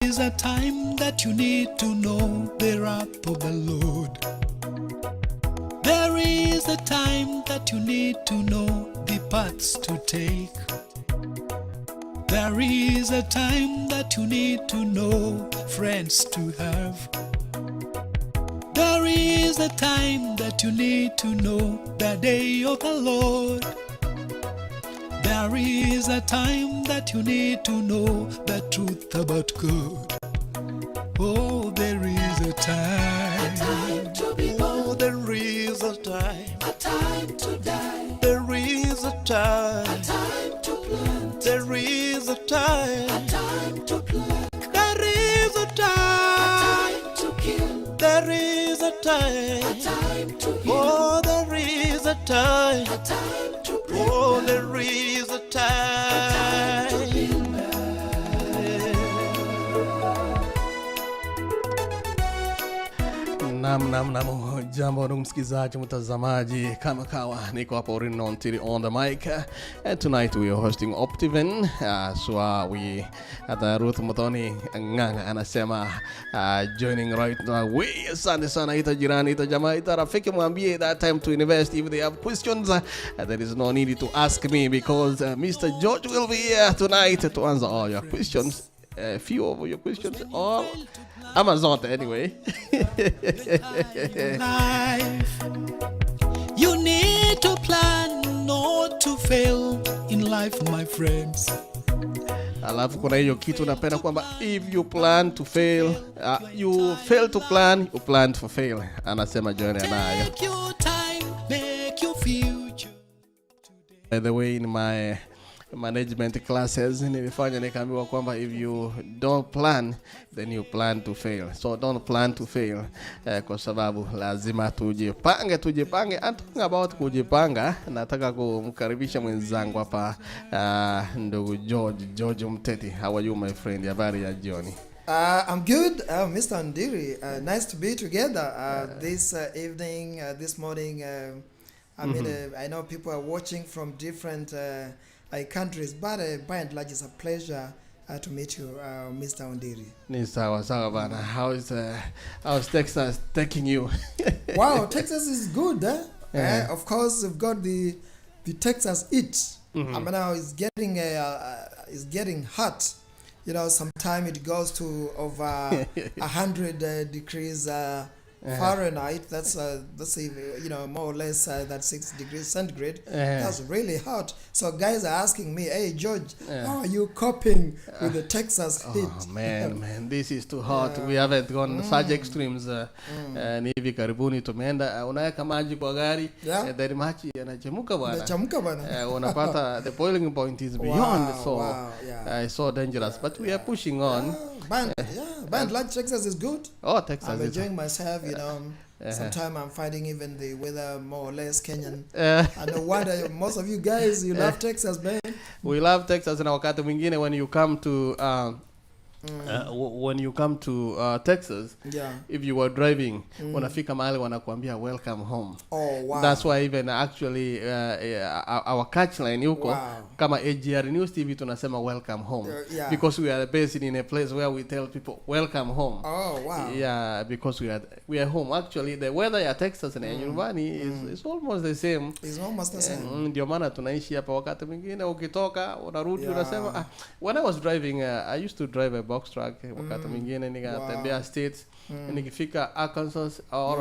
is a time that you need to know the wrath of the Lord. There is a time that you need to know the paths to take. There is a time that you need to know friends to have. There is a time that you need to know the day of the Lord. There is a time that you need to know the truth about God. Oh, there is a time. A time to be born. Oh, there is a time. A time to die. There is a time. A time to plant. There is a time. A time to plant. There is a A time. time to kill. There is a time. A time to heal. Oh, there is a time. A time to bring Oh, back. there is a time. Nam, jambo ndugu msikizaji, mtazamaji, kama kawa niko hapa Orino Ntiri on the mic, and tonight we are hosting Optiven. So we at Ruth Motoni Nganga anasema joining right now. We asante sana, ita jirani, ita jamaa, ita rafiki, mwambie that time to invest. If they have questions, there is no need to ask me because Mr. George will be here tonight to answer all your questions. A few of your questions, all Amazon anyway. Life. You need to plan not to fail in life, my friends. Alafu kuna hiyo kitu napenda kwamba if you plan to fail, you fail to plan, you plan to fail. Anasema John anayo. Take your time, make your future. By the way, in my management classes nilifanya nikaambiwa kwamba if you don't plan then you plan to fail. So don't plan to fail, kwa sababu lazima tujipange. And talking about kujipanga, nataka kumkaribisha mwenzangu hapa ndugu George Mteti. How are you, my friend? Habari ya jioni? I'm good, Mr. Ndiri. Nice to be together this evening, this morning. I know people are watching from different countries, but by and large it's a pleasure to meet you, Mr. Ndiri. Ni sawa bana. How's Texas taking you? Wow, Texas is good, eh? Yeah. Of course, we've got the Texas heat. Mm-hmm. I mean, now it's getting hot. You know, sometimes it goes to over 100 degrees Fahrenheit. That's more or less that's 6 degrees centigrade. That's really hot. So guys are asking me, hey George, how are you coping with the Texas heat? Oh man, this is too hot. We haven't gone such extremes. Ni hivi karibuni tumeenda unaweka maji kwa gari, then maji yanachemuka bwana. Unapata the boiling point is beyond. It's so dangerous, but we are pushing on. By and large, Texas is good. Oh, Texas! I'm enjoying myself. You know, sometimes I'm finding even the weather more or less Kenyan. I know why most of you guys you love Texas, man. We love Texas, na wakati mwingine when you come to Texas, if you were driving, unafika mahali wanakuambia welcome home. Oh wow! That's why even actually our catchline yuko kama AGR News TV tunasema welcome home, because we are based in a place where we tell people welcome home. Oh wow! Yeah, because we are home. Actually, the weather ya Texas na nyumbani is almost the same. It's almost the same. Ndio maana tunaishi hapa. Wakati mwingine ukitoka unarudi unasema when I was driving, I used to drive a box truck. Wakati mwingine nikatembea states, nikifika Arkansas or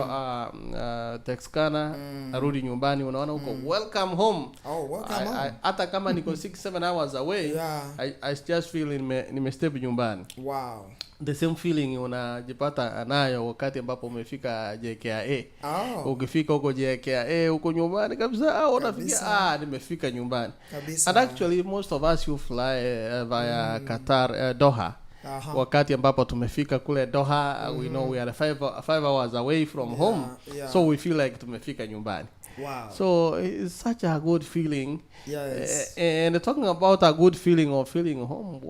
Texarkana, narudi nyumbani, unaona huko welcome home. Oh, welcome home. Hata kama niko 6-7 hours away, I just feel nimestep nyumbani. Wow. The same feeling unajipata nayo wakati ambapo umefika JKIA. Ukifika huko JKIA huko nyumbani kabisa, unafikia nimefika nyumbani. Kabisa. And actually most of us who fly via Qatar, Doha. Wakati ambapo tumefika kule Doha, we know we are 5 hours away from home. So we feel like tumefika nyumbani. Wow. So it's such a good feeling. Yes. And talking about a good feeling or feeling home,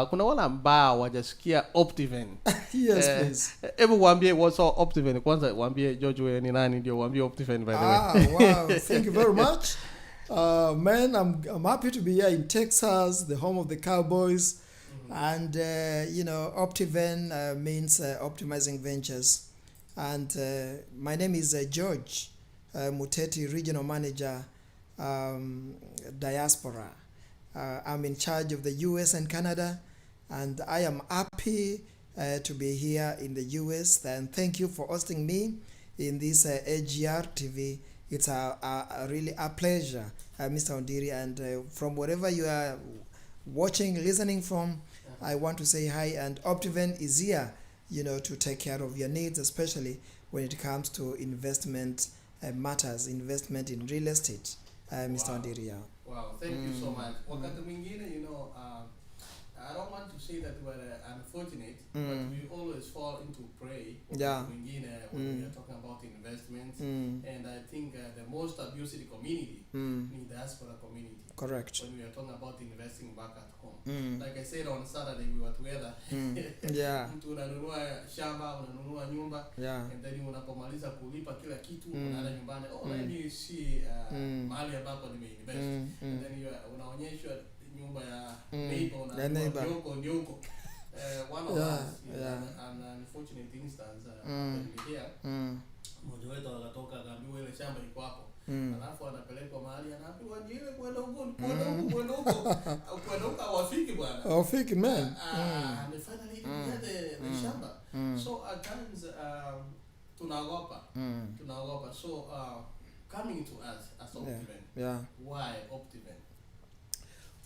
kuna wala ambao wajasikia Optiven. Yes, please. Hebu waambie what's Optiven. Kwanza waambie George wewe ni nani ndio waambie Optiven by the way. Wow. Thank you very much. Man, I'm happy to be here in Texas, the home of the Cowboys. And Optiven means optimizing ventures. And my name is George Muteti, Regional Manager, Diaspora. I'm in charge of the US and Canada, and I am happy to be here in the US. And thank you for hosting me in this AGR TV. It's really a pleasure, Mr. Ondiri. And from wherever you are watching, listening from, I want to say hi. And Optiven is here, to take care of your needs, especially when it comes to investment matters, investment in real estate, Mr. Ondiri. Wow, thank you so much. Wakati mwingine, I don't want to say that we're unfortunate, but we always fall into prey. Yeah. When we are talking about investments, and I think the most abused community in the diaspora community. Correct. When we are talking about investing back at home. Like I said on Saturday, we were together. Yeah. Mtu unanunua shamba, unanunua nyumba, Yeah. and then unapomaliza kulipa kila kitu, unaenda nyumbani. Let me see mahali ambapo nimeinvest. And then unaonyeshwa nyumba ya neighbor ndio huko. One of us is an unfortunate instance here. Mmoja wetu akatoka akaambiwa ile shamba iko hapo. Alafu anapelekwa mahali anaambiwa ndio ile kwenda huko hawafiki bwana. Hawafiki man. And finally get the shamba. So at times tunaogopa. So coming to us as Optiven. Yeah. Why Optiven?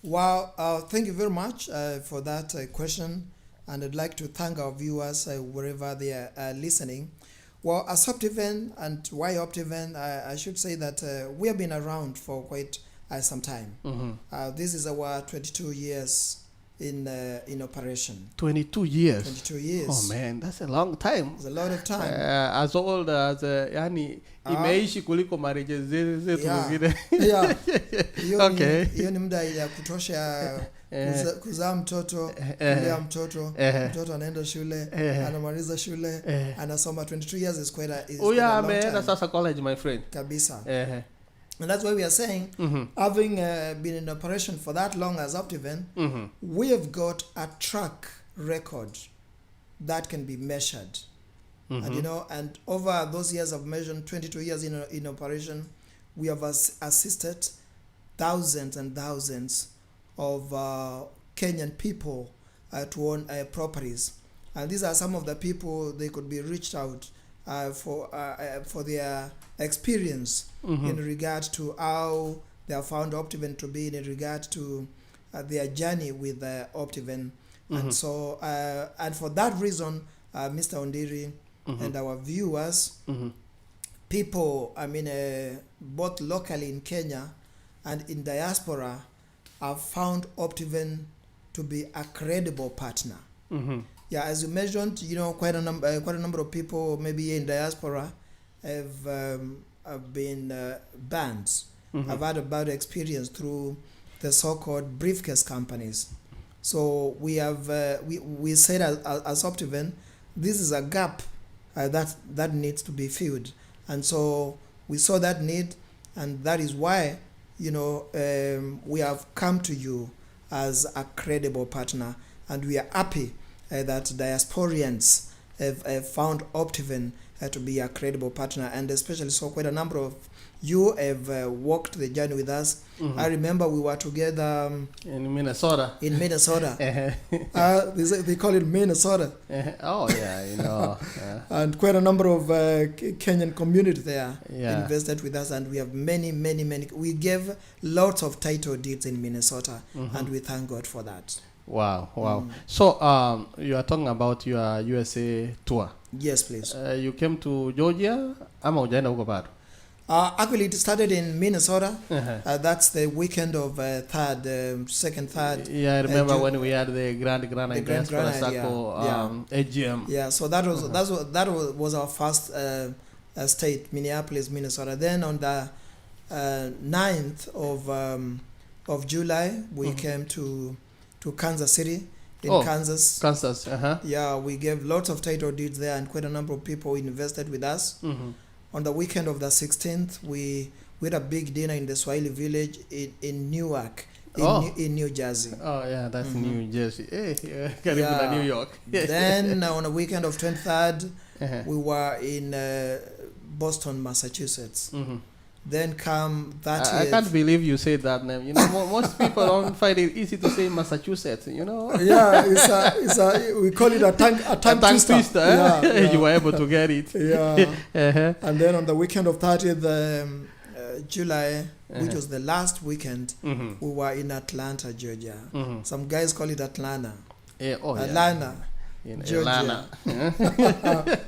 Well, thank you very much for that question, and I'd like to thank our viewers wherever they are listening. Well, as Optiven, and why Optiven, I should say that we have been around for quite some time. This is our 22 years in operation. 22 years. 22 years. Oh man, that's a long time. It's a lot of time. As old as imeishi kuliko marriages zetu zingine. Yeah. Okay. Hiyo ni muda ya kutosha kuzaa mtoto, kulea mtoto, mtoto anaenda shule, anamaliza shule, anasoma. 22 years is quite a long time. Ameenda sasa college, my friend. Kabisa. And that's why we are saying, having been in operation for that long as Optiven, we have got a track record that can be measured. And and over those years of measured, 22 years in operation, we have assisted thousands and thousands of Kenyan people to own properties. And these are some of the people they could be reached out for their experience in regard to how they have found Optiven to be, in regard to their journey with Optiven. And so, and for that reason, Mr. Ondiri and our viewers, people, both locally in Kenya and in diaspora, have found Optiven to be a credible partner. Yeah, as you mentioned, quite a number of people, maybe in diaspora, have been banned. Have had a bad experience through the so-called briefcase companies. So we have we said as Optiven, this is a gap that needs to be filled, and so we saw that need, and that is why we have come to you as a credible partner, and we are happy that diasporians have found Optiven to be a credible partner, and especially so quite a number of you have walked the journey with us. I remember we were together in Minnesota. They call it Minnesota. Oh yeah, And quite a number of Kenyan community there invested with us, and we have many. We gave lots of title deeds in Minnesota, and we thank God for that. Wow. So you are talking about your USA tour. Yes, please. You came to Georgia ama hujaenda huko bado? Actually, it started in Minnesota. That's the weekend of second, third. Yeah, I remember when we had the Grand Diaspora Circle AGM. Yeah, so that was our first state, Minneapolis, Minnesota. Then on the 9th of July, we came to Kansas City in Kansas. Yeah, we gave lots of title deeds there, and quite a number of people invested with us. On the weekend of the 16th, we had a big dinner in the Swahili village in Newark, in New Jersey. Oh, yeah, that's New Jersey. Hey, karibu na New York. Then on the weekend of 23rd, Uh-huh. we were in Boston, Massachusetts. Mhm. Then come I 30th. can't believe you said that name. You know, most people don't find it easy to say Massachusetts. You know, Yeah, we call it a tongue a tongue twister. Eh? Yeah, You were able to get it. yeah. Uh-huh. And then on the weekend of 30th July, which Uh-huh. was the last weekend, Mhm. we were in Atlanta, Georgia. Mhm. Some guys call it Atlanta. Yeah, oh, yeah. Atlanta. In Georgia. Atlanta.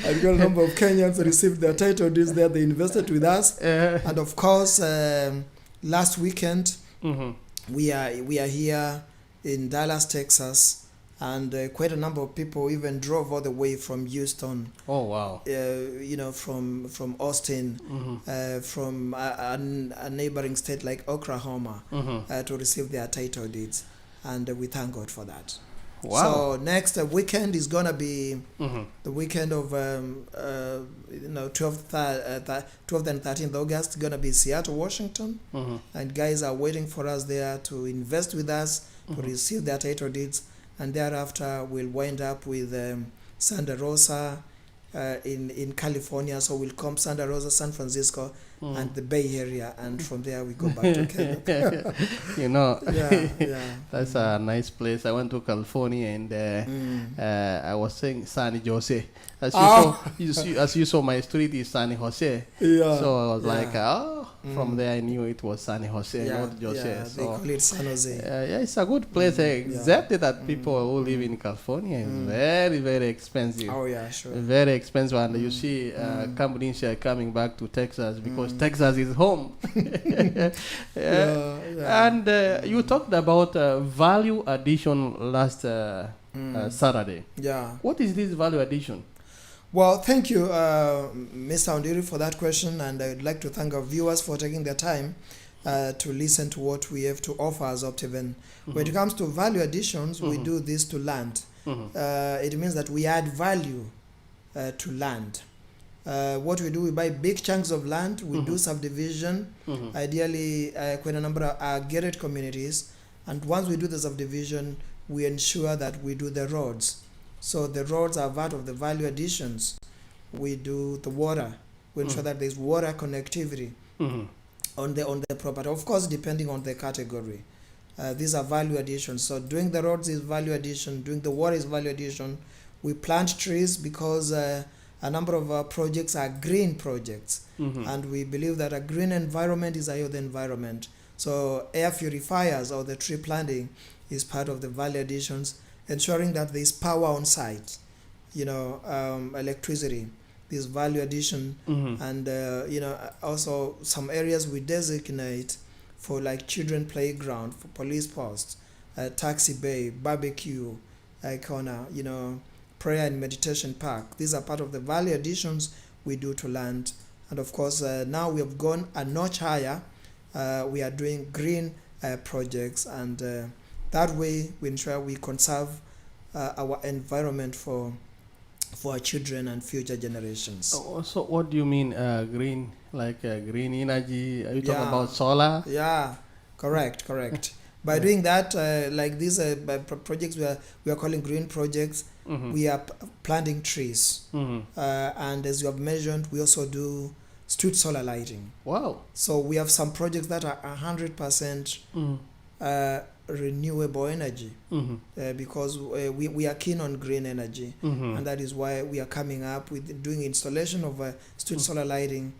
I got a number of Kenyans received their title deeds there. They invested with us. And of course, last weekend, Mhm. we are here in Dallas, Texas, and quite a number of people even drove all the way from Houston, Oh, wow. from Austin, Mhm. from a neighboring state like Oklahoma, Mhm. to receive their title deeds, and we thank God for that. Wow. So next weekend is gonna be Mhm. the weekend of 12th and 13th August. Gonna be Seattle, Washington, Mhm. and guys are waiting for us there to invest with us, to receive their title deeds, and thereafter we'll wind up with Santa Rosa in California. So we'll come Santa Rosa, San Francisco, and the Bay Area, and from there we go back to Kenya. You know, Yeah. that's a nice place. I went to California and I was saying San Jose. As you saw, my street is San Jose. Yeah. So I was Yeah. like, from there I knew it was San Jose, not Jose. Yeah, they So call it San Jose. yeah, it's a good place, except that people who live in California is very, very expensive. Oh yeah, sure. Very expensive, and you see companies are coming back to Texas because Texas is home. Yeah. And you talked about value addition last Saturday. Yeah. What is this value addition? Well, thank you, Mr. Ondiri, for that question, and I'd like to thank our viewers for taking their time to listen to what we have to offer as Optiven. When it comes to value additions, we do this to land. It means that we add value to land. What we do, we buy big chunks of land, we do subdivision, ideally quite a number of gated communities, and once we do the subdivision, we ensure that we do the roads. So the roads are part of the value additions. We do the water. We ensure that there's water connectivity on the property. Of course, depending on the category. These are value additions. So doing the roads is value addition. Doing the water is value addition. We plant trees because a number of our projects are green projects. And we believe that a green environment is a healthy environment. So air purifiers or the tree planting is part of the value additions. Ensuring that there is power on site, electricity, this value addition, and also some areas we designate for like children playground, for police posts, taxi bay, barbecue corner, prayer and meditation park. These are part of the value additions we do to land, and of course now we have gone a notch higher. We are doing green projects, and that way we ensure we conserve our environment for our children and future generations. So what do you mean green, like green energy? Are you talking about solar? Yeah, correct. By doing that, like these projects we are calling green projects, we are planting trees. And as you have mentioned, we also do street solar lighting. Wow. So we have some projects that are 100% renewable energy, because we are keen on green energy, and that is why we are coming up with doing installation of street solar lighting,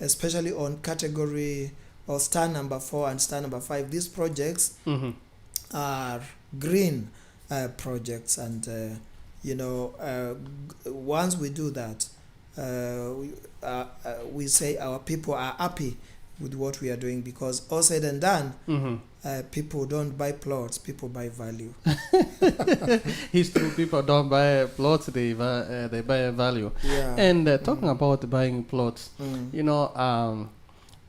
especially on category or star number 4 and star number 5. These projects are green projects, and once we do that, we say our people are happy with what we are doing, because all said and done, people don't buy plots, people buy value. It's true, people don't buy plots, they buy value. Yeah. And talking about buying plots,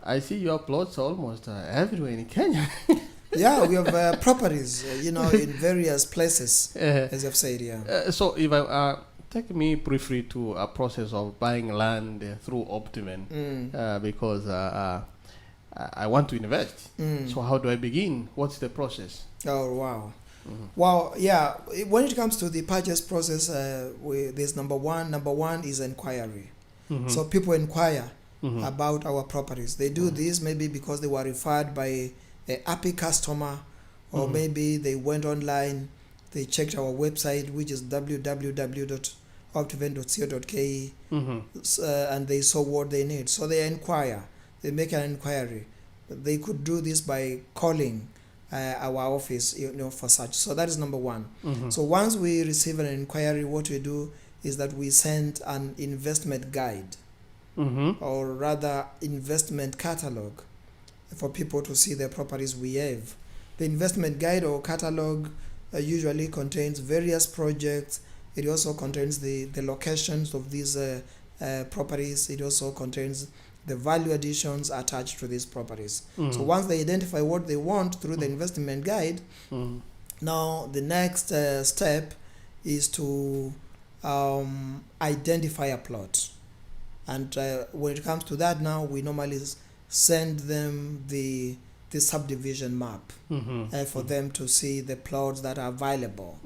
I see your plots almost everywhere in Kenya. Yeah, we have properties, in various places, as I've said. Yeah. So if I take me briefly to a process of buying land through Optiven, because I want to invest. So how do I begin? What's the process? Oh, wow. Well, yeah, when it comes to the purchase process, there's number one. Number one is inquiry. So people inquire about our properties. They do this maybe because they were referred by a happy customer, or maybe they went online, they checked our website, which is www.optiven.co.ke, and they saw what they need. So they inquire, they make an inquiry. They could do this by calling our office, for such. So that is number one. So once we receive an inquiry, what we do is that we send an investment guide, or rather investment catalog, for people to see the properties we have. The investment guide or catalog usually contains various projects. It also contains the locations of these properties. It also contains the value additions attached to these properties. So once they identify what they want through the investment guide, now the next step is to identify a plot. And when it comes to that, now we normally send them the subdivision map for them to see the plots that are available.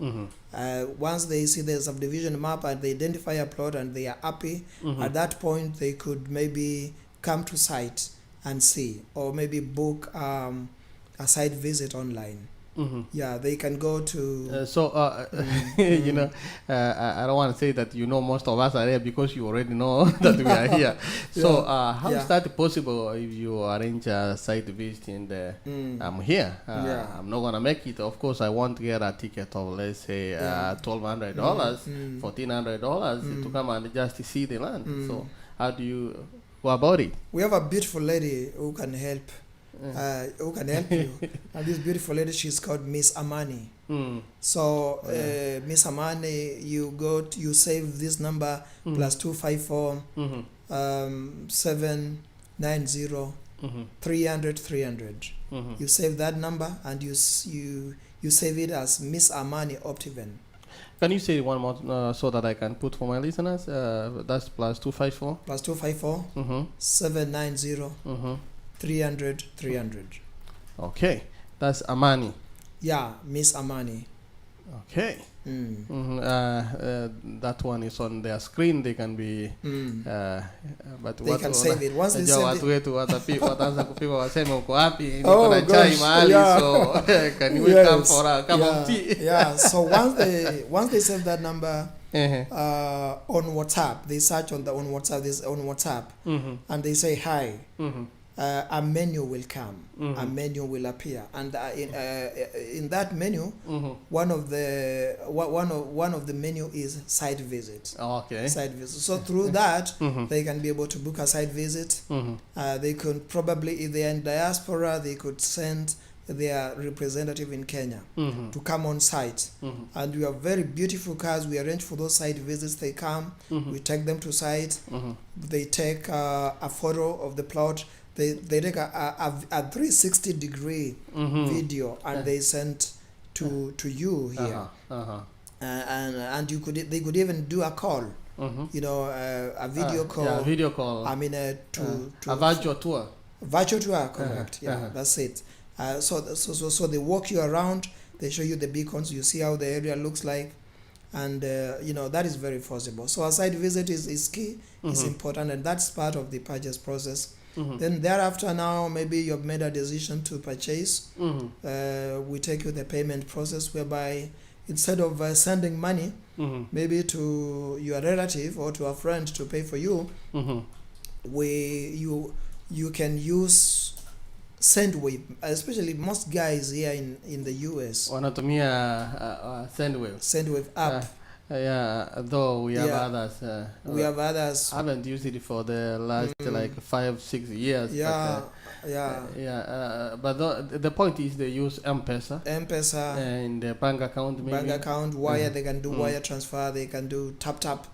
Once they see the subdivision map and they identify a plot and they are happy, at that point they could maybe come to site and see, or maybe book a site visit online. Yeah, they can go to. You know, I don't want to say that most of us are here because you already know that we are here. So how is that possible if you arrange a site visit and I'm here? I'm not gonna make it. Of course, I want to get a ticket of, let's say, $1,200, $1,400 to come and just see the land. So how do you go about it? We have a beautiful lady who can help. Who can help you? And this beautiful lady, she's called Miss Amani. So Miss Amani, you save this number +254 790 300 300. You save that number and you save it as Miss Amani Optiven. Can you say one more so that I can put for my listeners? That's +254 +254 790 300 300. Okay, that's Amani. Yeah, Miss Amani. Okay. That one is on their screen. They can be, but they can save it once they save it. People are saying, Oh gosh, so can we come for a cup of tea? Yeah. So once they save that number on WhatsApp, they search on WhatsApp, and they say hi. A menu will come, a menu will appear, and in that menu, one of the menu is site visit. Okay. Site visit. So through that, they can be able to book a site visit. They could probably, if they are in diaspora, they could send their representative in Kenya to come on site. And we have very beautiful cars. We arrange for those site visits. They come, we take them to site. They take a photo of the plot. They take a 360-degree video and they send to you here. And they could even do a call. A video call. Yeah, video call. I mean, a virtual tour. Virtual tour, correct. That's it. So they walk you around. They show you the beacons. You see how the area looks like, and that is very possible. So a site visit is key. It's important, and that's part of the purchase process. Then thereafter, now maybe you've made a decision to purchase. We take you the payment process, whereby instead of sending money maybe to your relative or to a friend to pay for you, you can use Sendwave, especially most guys here in the US. Wanatumia Sendwave app. Though we have others. We have others. I haven't used it for the last 5-6 years. But the point is they use M-Pesa. M-Pesa. And the bank account maybe. Bank account, wire, they can do wire transfer, they can do tap.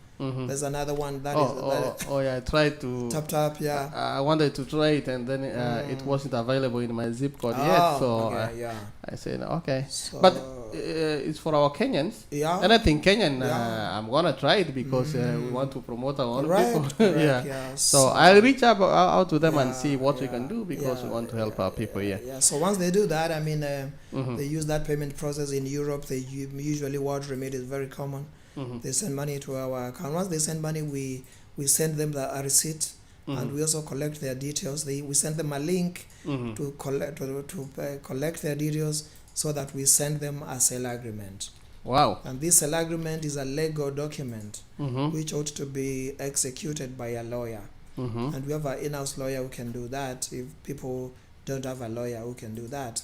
There's another one that yeah, I tried to tap. Yeah. I wanted to try it, and then it wasn't available in my zip code yet. So okay, I said okay, So, but it's for our Kenyans. yeah. And I think Kenyan, Yeah. I'm gonna try it because we want to promote our own people. Correct, yeah. So So, I'll reach out to them and Yeah, see what we yeah, can do because we want to help our people. Yeah. Yeah. So once they do that, I mean, they use that payment process in Europe. They usually word remit is very common. They send money to our account. Once they send money, we send them a receipt, and we also collect their details. We send them a link to collect their details so that we send them a sale agreement. Wow. And this sale agreement is a legal document which ought to be executed by a lawyer. And we have an in-house lawyer who can do that. If people don't have a lawyer who can do that.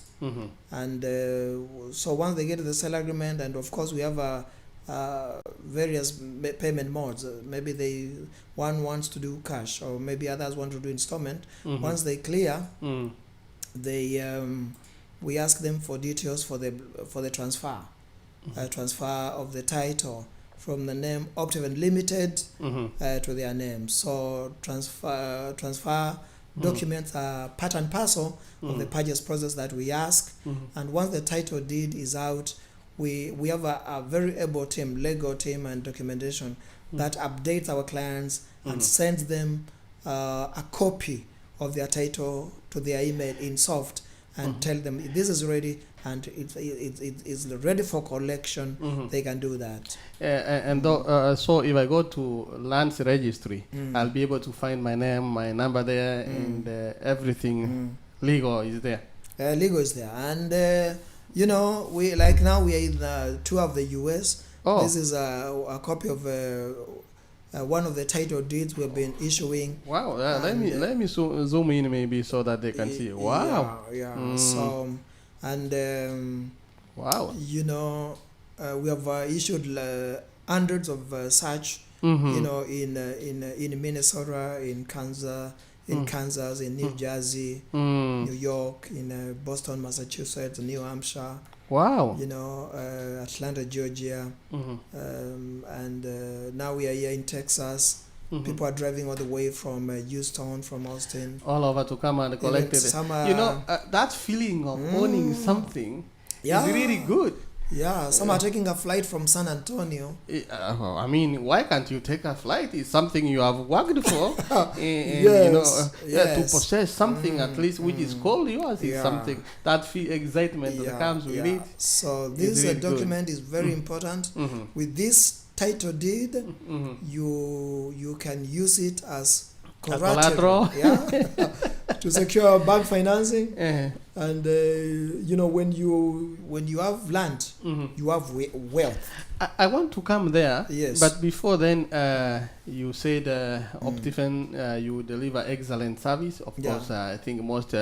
And so once they get the sale agreement, and of course we have various payment modes. Maybe one wants to do cash, or maybe others want to do installment. Once they clear, they we ask them for details for the transfer, transfer of the title from the name Optiven Limited to their name. So transfer documents are part and parcel of the purchase process that we ask. And once the title deed is out, we have a very able team, legal team and documentation that updates our clients and sends them a copy of their title to their email in soft and tell them this is ready and it's ready for collection. They can do that. So if I go to lands registry, I'll be able to find my name, my number there, and everything legal is there. Legal is there, and we now we are in the tour of the US. This is a copy of one of the title deeds we've been issuing. Wow, let me zoom in maybe so that they can see. Wow. Yeah. So and wow. We have issued hundreds of such. In Minnesota, in Kansas. In New Jersey, New York, in Boston, Massachusetts, New Hampshire. Wow. Atlanta, Georgia, and now we are here in Texas. People are driving all the way from Houston, from Austin, all over to come and collect it. That feeling of owning something is really good. Yeah, some are taking a flight from San Antonio. I mean, why can't you take a flight? It's something you have worked for. To possess something at least which is called yours is something that excitement that comes with it. So this really document is very important. With this title deed, you can use it as collateral. To secure bank financing. And when you have land, you have wealth. I want to come there. Yes. But before then, you said Optiven, you deliver excellent service. Of course, I think most.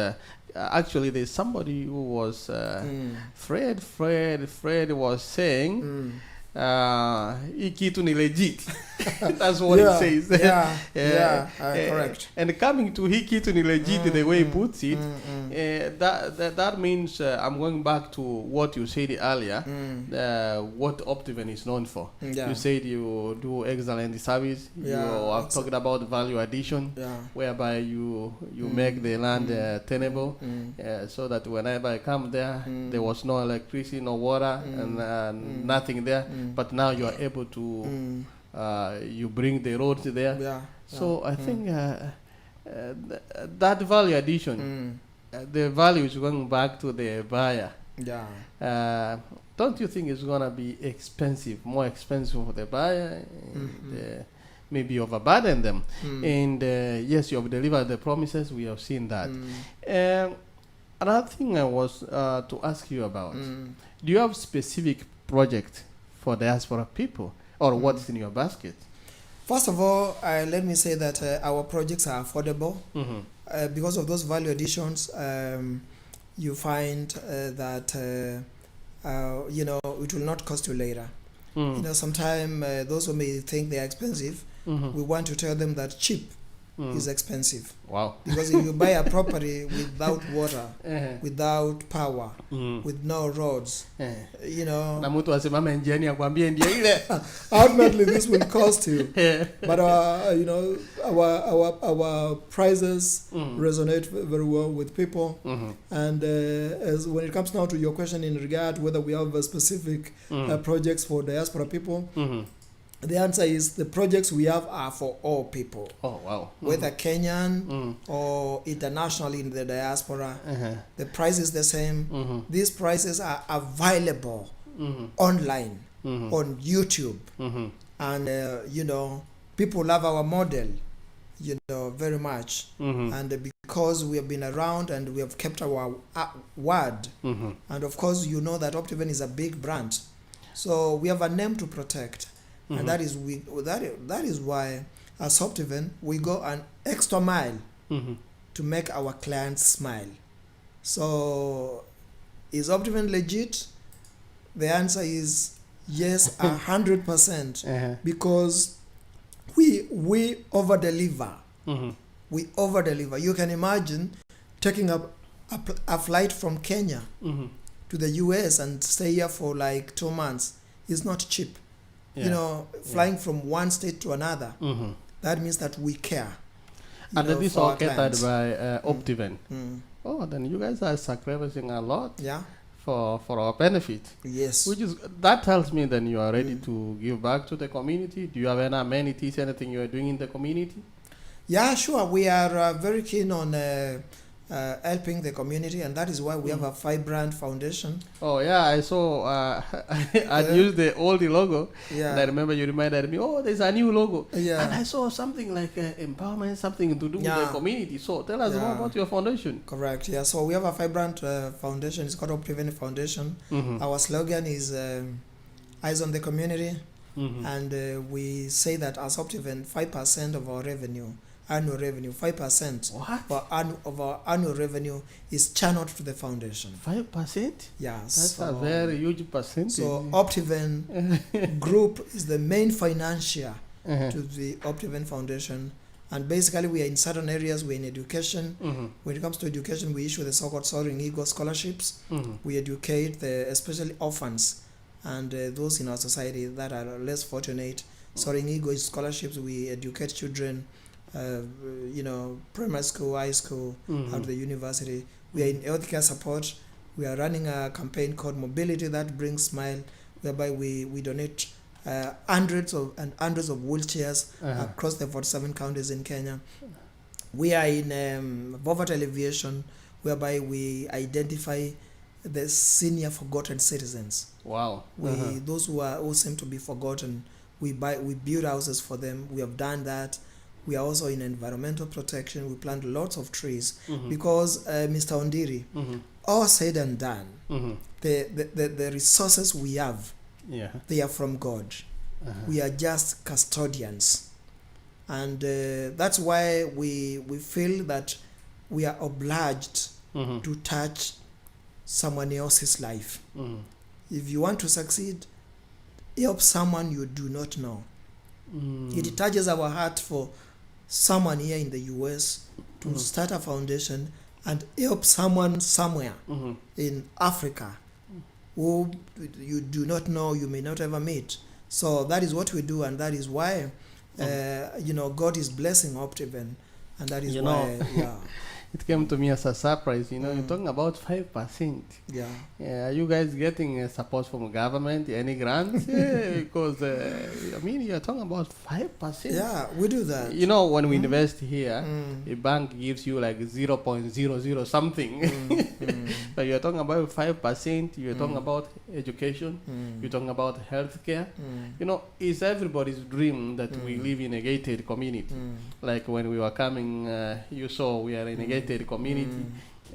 Actually, there's somebody who was Fred. Fred was saying. Ikitu ni legit. That's what it says. Correct. And coming to Hikitu ni legit, the way he puts it, that means I'm going back to what you said earlier, what Optiven is known for. You said you do excellent service. You have talked about value addition, whereby you make the land tenable, so that whenever I come there, there was no electricity, no water, and nothing there. But now you are able to, you bring the roads there. So I think that value addition, the value is going back to the buyer. Don't you think it's going to be more expensive for the buyer? Maybe overburden them. And yes, you have delivered the promises. We have seen that. Another thing I was to ask you about, do you have specific project for diaspora people, or what's in your basket? First of all, let me say that our projects are affordable. Because of those value additions. You find that it will not cost you later. Sometimes those who may think they are expensive, we want to tell them that cheap is expensive. Wow. Because if you buy a property without water, Eh, without power, mm, with no roads, eh. you know, Na mtu asimame njiani akwambie ndio ile. ultimately this will cost you. Eh. But you know, our prices resonate very well with people. Mhm. And as when it comes now to your question in regard whether we have specific projects for diaspora people, Mhm. the answer is the projects we have are for all people, Oh wow. whether Kenyan Mm. or internationally in the diaspora. Uh-huh. The price is the same. Mhm. These prices are available Mhm. online Mhm. on YouTube. Mhm. And you know, people love our model, you know, very much. Mhm. And because we have been around and we have kept our word, Mhm. and of course you know that Optiven is a big brand, so we have a name to protect. And that is that is why as Optiven we go an extra mile Mhm. to make our clients smile. So is Optiven legit? The answer is yes, 100%, Uh-huh. because we over deliver. Mhm. We over deliver. You can imagine taking a flight from Kenya Mhm. to the US and stay here for like 2 months. It's not cheap. Yeah. You know, flying from one state to another. Mhm. That means that we care. you And know, this for all our catered clients. by Optiven. Mm. Oh, then you guys are sacrificing a lot Yeah. for our benefit. Yes. Which is that tells me then you are ready to give back to the community. Do you have any amenities, anything you are doing in the community? Yeah, sure. We are very keen on helping the community, and that is why we have a vibrant foundation. Oh yeah, I saw. I'd used the old logo, Yeah. and I remember you reminded me. Oh, there's a new logo, Yeah. and I saw something like empowerment, something to do with Yeah. the community. So tell us more Yeah. about your foundation. Correct. Yeah. So we have a vibrant foundation. It's called Optiven Foundation. Mhm. Our slogan is "Eyes on the Community," Mhm. and we say that as Optiven, 5% of our revenue, annual revenue, 5% What? of our annual revenue is channeled to the foundation. 5%? Yeah. That's a very huge percentage. So Optiven Group is the main financier Uh-huh. to the Optiven Foundation, and basically we are in certain areas. We're in education. Mhm. When it comes to education, we issue the so-called Soaring Eagle scholarships. Mhm. We educate especially orphans and those in our society that are less fortunate. Soaring Eagle scholarships, we educate children, you know, primary school, high school, out to the university. We are in healthcare support. We are running a campaign called Mobility That Brings Smile, whereby we donate hundreds of wheelchairs across the 47 counties in Kenya. We are in poverty alleviation, whereby we identify the senior forgotten citizens. Wow. Those who seem to be forgotten, we build houses for them. We have done that. We are also in environmental protection. We plant lots of trees because Mr. Ondiri, Mhm. all said and done, Mhm. the resources we have, Yeah. they are from God. We are just custodians, and that's why we feel that we are obliged Mhm. to touch someone else's life. Mhm. If you want to succeed, help someone you do not know. It touches our heart for someone here in the US to start a foundation and help someone somewhere Mhm. in Africa who you do not know, you may not ever meet. So that is what we do, and that is why you know, God is blessing Optiven, and that is You why know, yeah. It came to me as a surprise. You know, you're talking about 5%. Yeah. Are you guys getting support from government? Any grants? Because I mean, you're talking about 5%. Yeah, we do that. You know, when we invest here, a bank gives you like 0.00 something. But you're talking about 5%. You're talking about education. You're talking about healthcare. You know, it's everybody's dream that we live in a gated community. Like when we were coming, you saw we are in a gated community,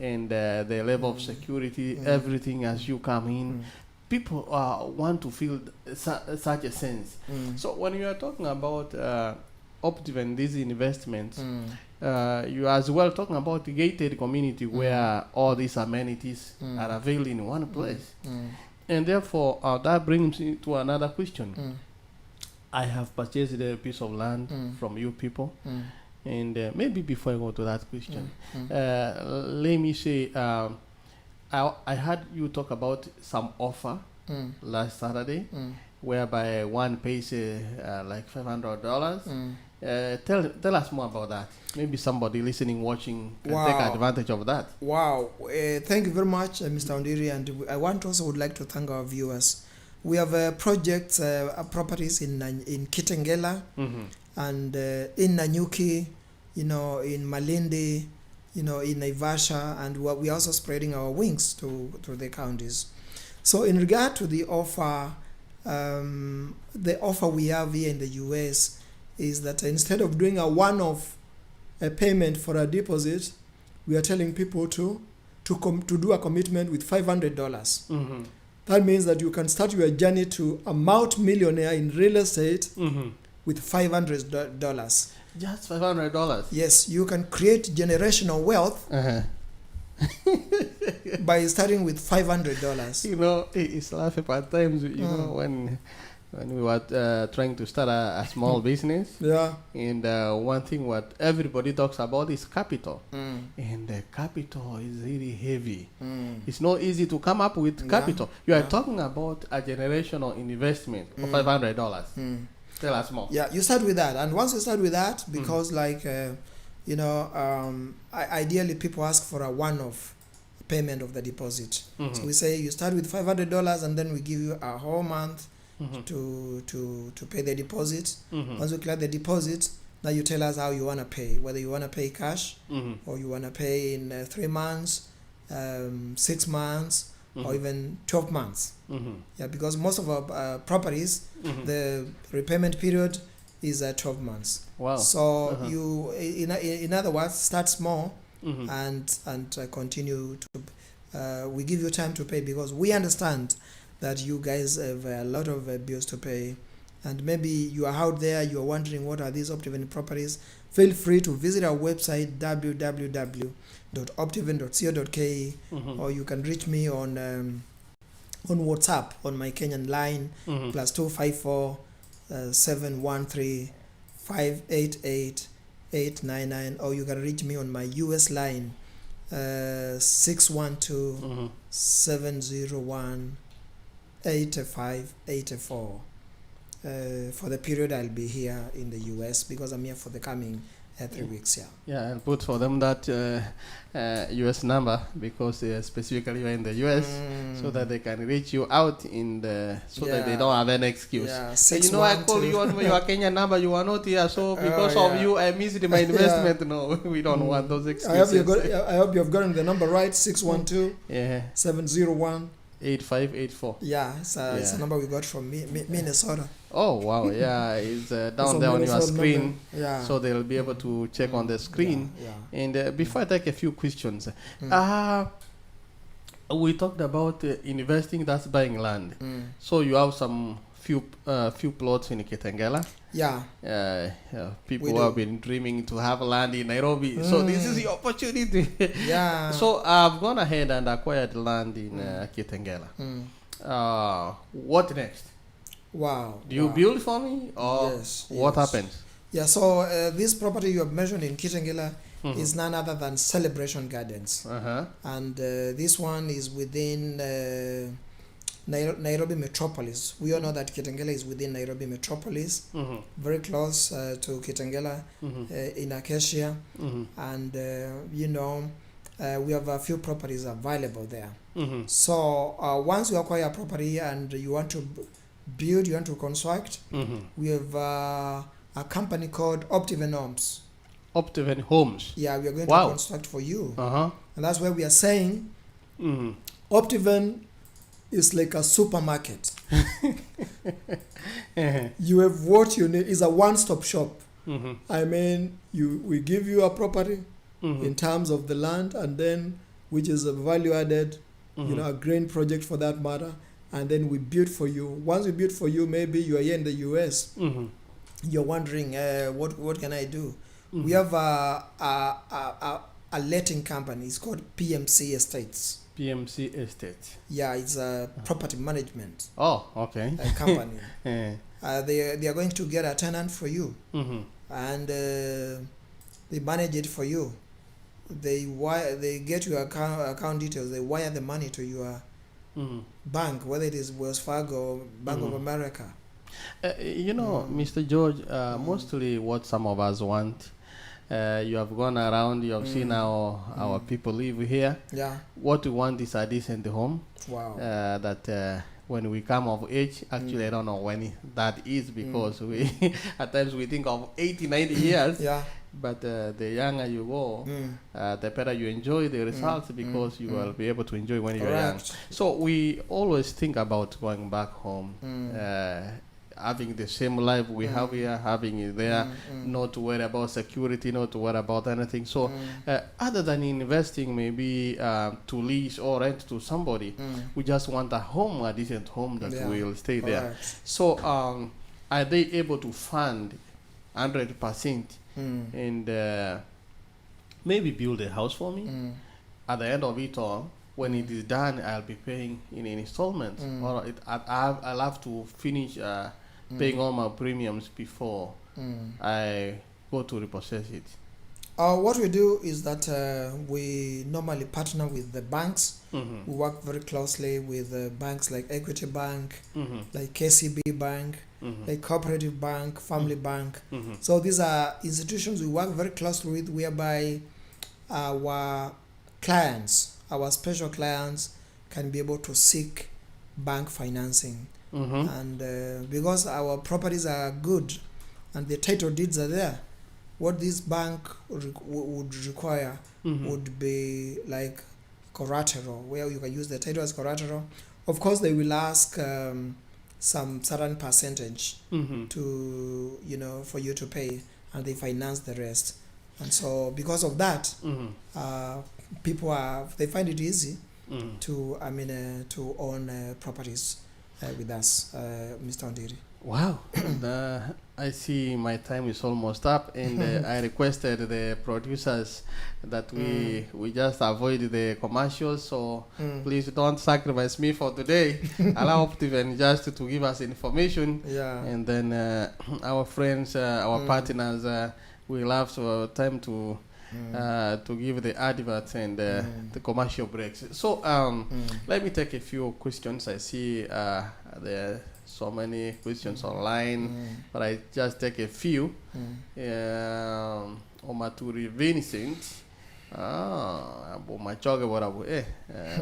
and the level of security, everything as you come in, people want to feel such a sense. So when you are talking about Optiven, these investments, you are as well talking about the gated community where all these amenities are available in one place. And therefore, that brings me to another question. I have purchased a piece of land from you people. And maybe before I go to that question, let me say, I heard you talk about some offer last Saturday, whereby one pays like $500. Tell us more about that. Maybe somebody listening, watching can take advantage of that. Wow. Thank you very much, Mr. Ondiri. And I would like to thank our viewers. We have projects, properties in Kitengela and in Nanyuki, in Malindi, in Naivasha, and we're also spreading our wings to the counties. So in regard to the offer we have here in the US is that instead of doing a one-off payment for a deposit, we are telling people to do a commitment with $500. That means that you can start your journey to a multi-millionaire in real estate with $500. Just $500? Yes, you can create generational wealth by starting with $500. It's laughable at times, when we were trying to start a small business. Yeah. And one thing what everybody talks about is capital. And capital is really heavy. It's not easy to come up with capital. You are talking about a generational investment of $500. Tell us more. Yeah, you start with that. And once you start with that, because ideally people ask for a one-off payment of the deposit. So we say you start with $500 and then we give you a whole month to pay the deposit. Once we clear the deposit, now you tell us how you want to pay, whether you want to pay cash or you want to pay in 3 months, 6 months, or even 12 months. Yeah, because most of our properties, the repayment period is 12 months. Wow. So you, in other words, start small and continue to. We give you time to pay because we understand that you guys have a lot of bills to pay, and maybe you are out there, you are wondering what are these Optiven properties. Feel free to visit our website www.optiven.co.ke, or you can reach me on WhatsApp on my Kenyan line +254 713 588 899, or you can reach me on my US line 612 701 8584. For the period I'll be here in the US, because I'm here for the coming 3 weeks. Yeah, I'll put for them that US number, because specifically you're in the US, so that they can reach you out that they don't have an excuse. Yeah, I call you on your Kenyan number, you are not here, so because of you I missed my investment. No, we don't want those excuses. I hope you have gotten the number right. 612 701 8584. Yeah, it's a number we got from Minnesota. Oh wow, yeah, it's down there on your screen, so they'll be able to check on the screen. And before I take a few questions, we talked about investing, that's buying land. So you have some few plots in Kitengela. Yeah. People have been dreaming to have land in Nairobi, so this is the opportunity. Yeah. So I've gone ahead and acquired land in Kitengela. What next? Wow. Do you build for me, or what happens? Yeah, so this property you have mentioned in Kitengela is none other than Celebration Gardens. And this one is within Nairobi Metropolis. We all know that Kitengela is within Nairobi Metropolis, very close to Kitengela, in Acacia. And, we have a few properties available there. So once you acquire a property and you want to build, you want to construct, we have a company called Optiven Homes. Optiven Homes? Yeah, we are going to construct for you. And that's where we are saying Optiven is like a supermarket. You have what you need. It's a one-stop shop. I mean, we give you a property in terms of the land, and then which is a value added, a grain project for that matter, and then we build for you. Once we build for you, maybe you are here in the US. You're wondering, what can I do? We have a letting company. It's called PMC Estates. PMC Estates. Yeah, it's a property management. Oh, okay. Company. They are going to get a tenant for you, and they manage it for you. They get your account details. They wire the money to your bank, whether it is Wells Fargo or Bank of America. Mr. George, mostly what some of us want, you have gone around, you have seen our people live here. Yeah. What we want is a decent home. Wow. That when we come of age, actually I don't know when that is, because we at times we think of 80, 90 years. Yeah. But the younger you go, the better you enjoy the results, because you will be able to enjoy when you're young. So we always think about going back home, having the same life we have here, having it there, not to worry about security, not to worry about anything. So other than investing maybe to lease or rent to somebody, we just want a home, a decent home that will stay there. So are they able to fund 100% and maybe build a house for me? At the end of it all, when it is done, I'll be paying in installments, or I'll have to finish paying all my premiums before I go to repossess it. What we do is that we normally partner with the banks. We work very closely with banks like Equity Bank, like KCB Bank, like Cooperative Bank, Family Bank. So these are institutions we work very closely with, whereby our clients, our special clients, can be able to seek bank financing. And because our properties are good and the title deeds are there, what this bank would require would be like collateral, where you can use the title as collateral. Of course, they will ask some certain percentage to, for you to pay, and they finance the rest. And so because of that, people they find it easy to own properties with us, Mr. Ondiri. Wow. I see my time is almost up, and I requested the producers that we just avoid the commercials, so please don't sacrifice me for today. Allow Optiven just to give us information, and then our friends, our partners, will have time to give the adverts and the commercial breaks. So let me take a few questions. I see there so many questions online, but I just take a few. Omaturi Vincent, machoge borabu,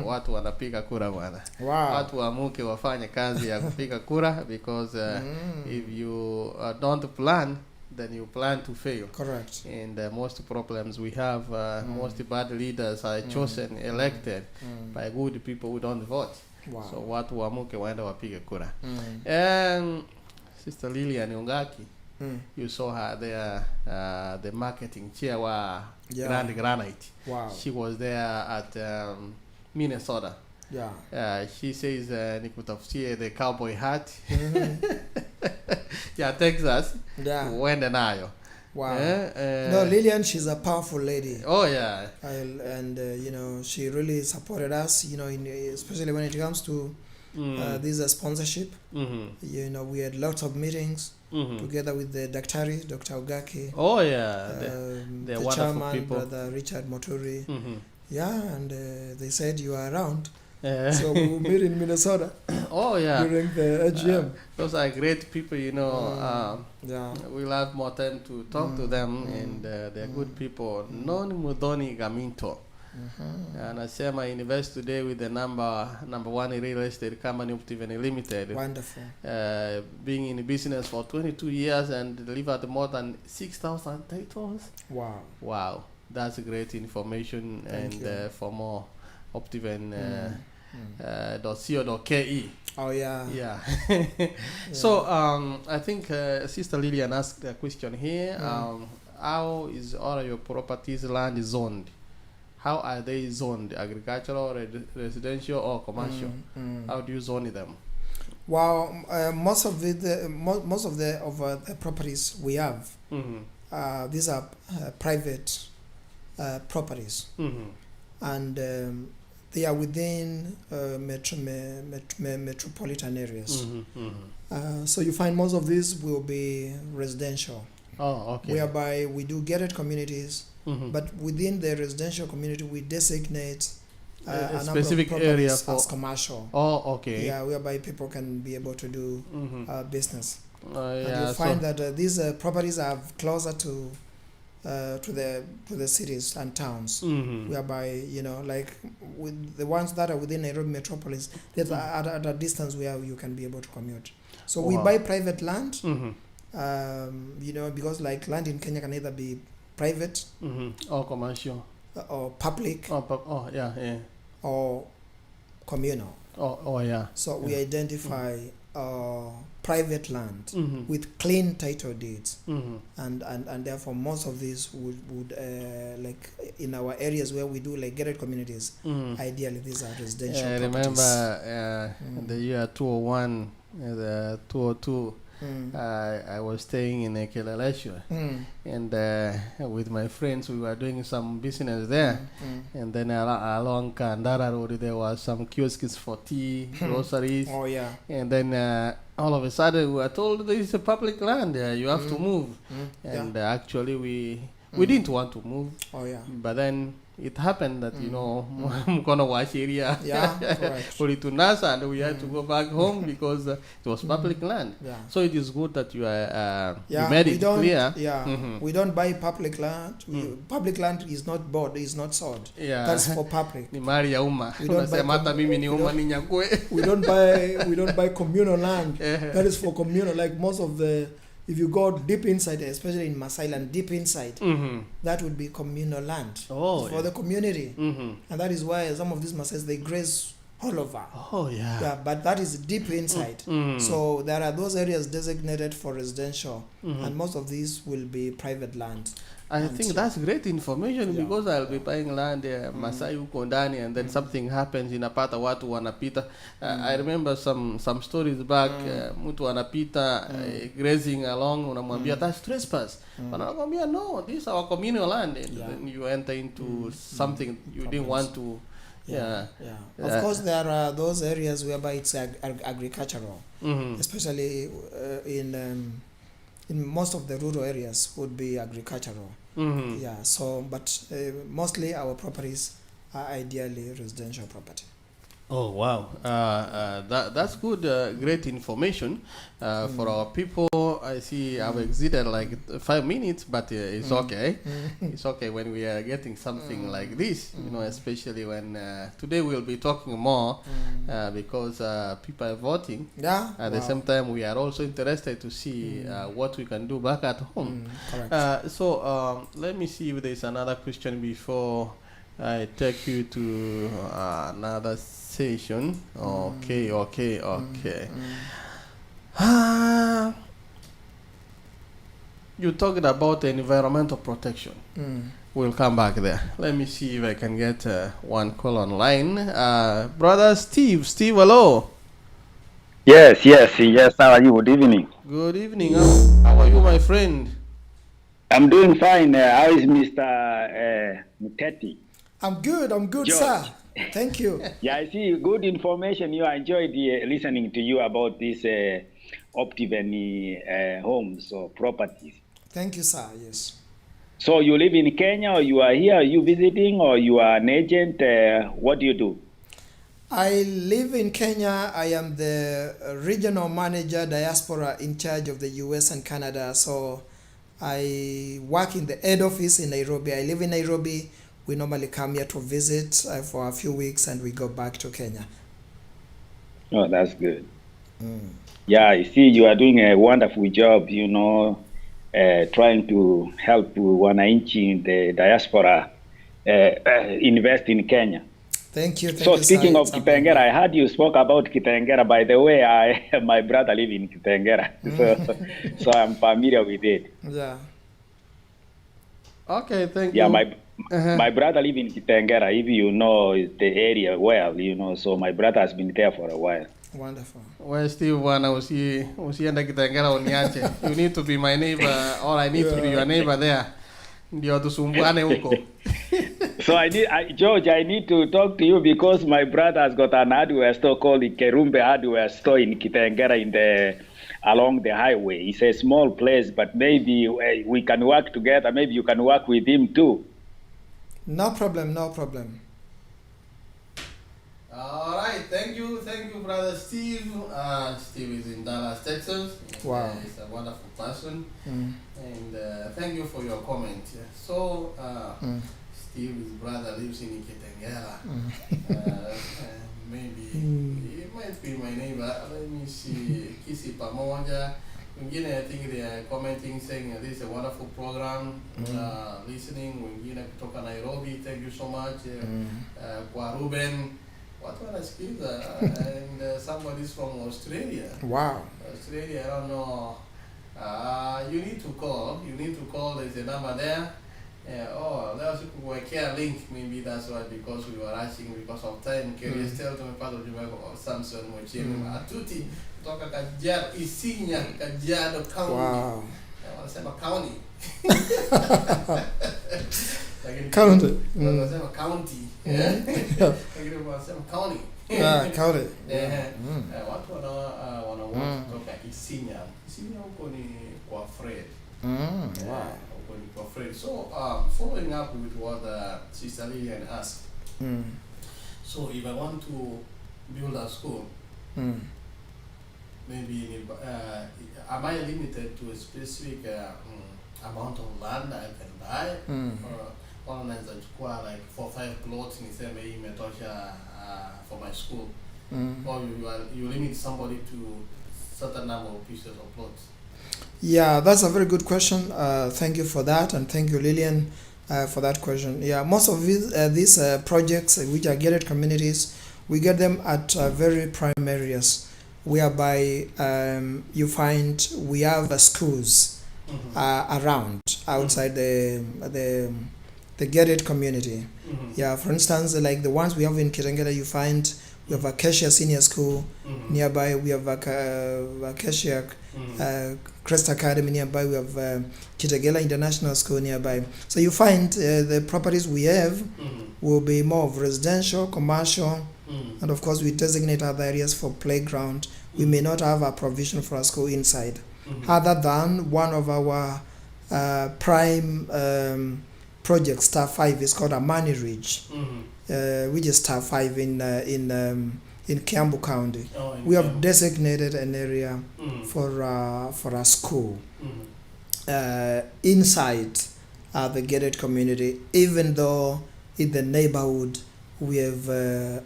watu wanapiga kura bwana. Watu wamuke wafanye kazi ya kupiga kura, because if you don't plan, then you plan to fail. Correct. And most problems we have, most bad leaders are chosen, elected by good people who don't vote. So watu wamuke waenda wapige kura. And Sister Lilian Ungaki, you saw her there, the marketing chair wa Grand Granite. She was there at Minnesota. She says nikutafutie the cowboy hat. Texas. Uende nayo. No, Lillian, she's a powerful lady. Oh yeah. And she really supported us, especially when it comes to this sponsorship. We had lots of meetings together with the Dr. Ogaki. Oh yeah. The chairman, people. Brother Richard Moturi. And they said you are around. So we will meet in Minnesota. Oh yeah. During the AGM. Those are great people, We'll have more time to talk to them, and they're good people. Noni Mudoni Gaminto. Anasema invest today with the number one real estate company, Optiven Limited. Wonderful. Being in business for 22 years and delivered more than 6,000 titles. Wow. That's great information. For more, Optiven .co.ke. Oh yeah. So I think Sister Lillian asked a question here. How is all your properties land zoned? How are they zoned? Agricultural, residential, or commercial? How do you zone them? Well, most of the properties we have, these are private properties, and they are within metropolitan areas. So you find most of these will be residential. Oh, okay. whereby we do gated communities, Mhm. but within the residential community, we designate A a number specific of area properties for- as commercial. Oh, okay. Yeah, whereby people can be able to do Mhm. business. And Yeah. you find that these properties are closer to the cities and towns, Mhm. whereby like with the ones that are within Nairobi metropolis, there's at a distance where you can be able to commute. So we Wow. buy private land, Mhm. because like land in Kenya can either be private Mhm. Oh, commercial. or public Oh, yeah, yeah. or communal. Oh, yeah. So we Yeah. identify private land Mhm. with clean title deeds. Mhm. And therefore most of these would like in our areas where we do like gated communities, Mhm. ideally these are residential I properties. remember the year 2001, the 202. Mm. I was staying in Election, Mm. and with my friends we were doing some business there. Mm. And then along Kandara Road there was some kiosks for tea, groceries. Oh yeah. And then all of a sudden we were told this is a public land, you have to move. And actually we didn't want to move, Oh yeah. but then it happened that Mkono Wash area Yeah, correct. Oritunasa, and we had to go back home because it was public land. Yeah. So it is good that you are you Yeah, made we it don't. clear. Yeah, Mhm. we don't buy public land. Public land is not bought, is not sold. Yeah. That's for public. Ni mali ya umma. We don't buy Unasema hata mimi ni we umma don't- ninyakue. We don't buy communal land. That is for communal. Like most of the, if you go deep inside, especially in Masai land, deep inside, Mhm. that would be communal land. Oh, It's for yeah. the community, Mhm. and that is why some of these Masais they graze all over. Oh, yeah. Yeah, but that is deep inside. Mm. So there are those areas designated for residential, Mhm. and most of these will be private land. I And think so- that's great information, Yeah. because I'll be buying land Masai huko ndani, and then something happens, inapata watu wanapita. I remember some stories back, mtu anapita grazing along, unamwambia that's trespass. Wanakwambia no, this is our communal land. And Yeah. then you enter into something you didn't want to. Yeah. Yeah. Of course, there are those areas whereby it's agricultural, Mhm. especially in most of the rural areas would be agricultural. Mhm. Yeah. So, but mostly our properties are ideally residential property. Oh wow, that's good, great information for our people. I see I've exceeded like 5 minutes, but it's okay. It's okay when we are getting something like this, especially when today we'll be talking more because people are voting. Yeah. At the same time, we are also interested to see what we can do back at home. Correct. So let me see if there's another question before I take you to another session. Okay. You talked about environmental protection. We'll come back there. Let me see if I can get one call online. Brother Steve, hello. Yes. How are you? Good evening. Good evening. How are you, my friend? I'm doing fine. How is Mr. Muteti? I'm good, George. sir. Thank you. Yeah, I see good information. I enjoyed listening to you about this Optiven homes or properties. Thank you, sir. Yes. So you live in Kenya, or you are here? Are you visiting, or you are an agent? What do you do? I live in Kenya. I am the regional manager, diaspora, in charge of the US and Canada. So I work in the head office in Nairobi. I live in Nairobi. We normally come here to visit for a few weeks, and we go back to Kenya. Oh, that's good. Yeah, I see you are doing a wonderful job, trying to help wananchi in the diaspora invest in Kenya. Thank you. So you, speaking sir. of Kitengera, I heard you spoke about Kitengera. By the way, my brother lives in Kitengera, so I'm familiar with it. Yeah. Okay, thank Yeah, you. my brother lives in Kitengera. If you know the area well, so my brother has been there for a while. Wonderful. Well, Steve, usienda Kitengera uniache. You need to be my neighbor, or I need to be your neighbor there. Ndio tusumbuane huko. So George, I need to talk to you because my brother has got an hardware store called the Kerumbe Hardware Store in Kitengera in the along the highway. It's a small place, but maybe we can work together. Maybe you can work with him too. No problem, no problem. All right, thank you, brother Steve. Steve is in Dallas, Texas. Wow. He's a wonderful person, Mm. and thank you for your comment. So, Steve's brother lives in ElectionKenya. Maybe he might be my neighbor. Let me see. Kisi pamoja. Wengine, I think they are commenting saying this is a wonderful program. Listening. Wengine kutoka Nairobi. Thank you so much. Kwa Ruben. Watu wanasikiza. And somebody's from Australia. Wow. Australia, I don't know. You need to call. There's a number there. Let's kuwekea link. Maybe that's why, because we were rushing because of time. Curious tell tumepata ujumbe wa Samson Mocheni Matuti kutoka Kajiado, Isinya, Kajiado County. Wow. Wanasema county. County. Wanasema county. Lakini wanasema county. County. Watu wana kutoka Isinya. Isinya huko ni kwa Fred. Wow. So, following up with what Sister Lillian asked, so if I want to build a school, maybe am I limited to a specific amount of land I can buy, or unaweza chukua like 4-5 plots niseme hii imetosha for my school, or you limit somebody to certain number of pieces of plots? Yeah, that's a very good question. Thank you for that, and thank you, Lillian, for that question. Yeah, most of these projects, which are gated communities, we get them at very prime areas, whereby you find we have schools around outside the gated community. Yeah, for instance, like the ones we have in Kitengela, you find we have Acacia Senior School nearby. We have Acacia Crest Academy nearby. We have Kitengela International School nearby. So you find the properties we have will be more of residential, commercial, and of course we designate other areas for playground. We may not have a provision for a school inside, other than one of our prime projects, Star 5, is called Amani Ridge. Which is Star 5 in Kiambu County. We have designated an area for a school inside the gated community, even though in the neighborhood we have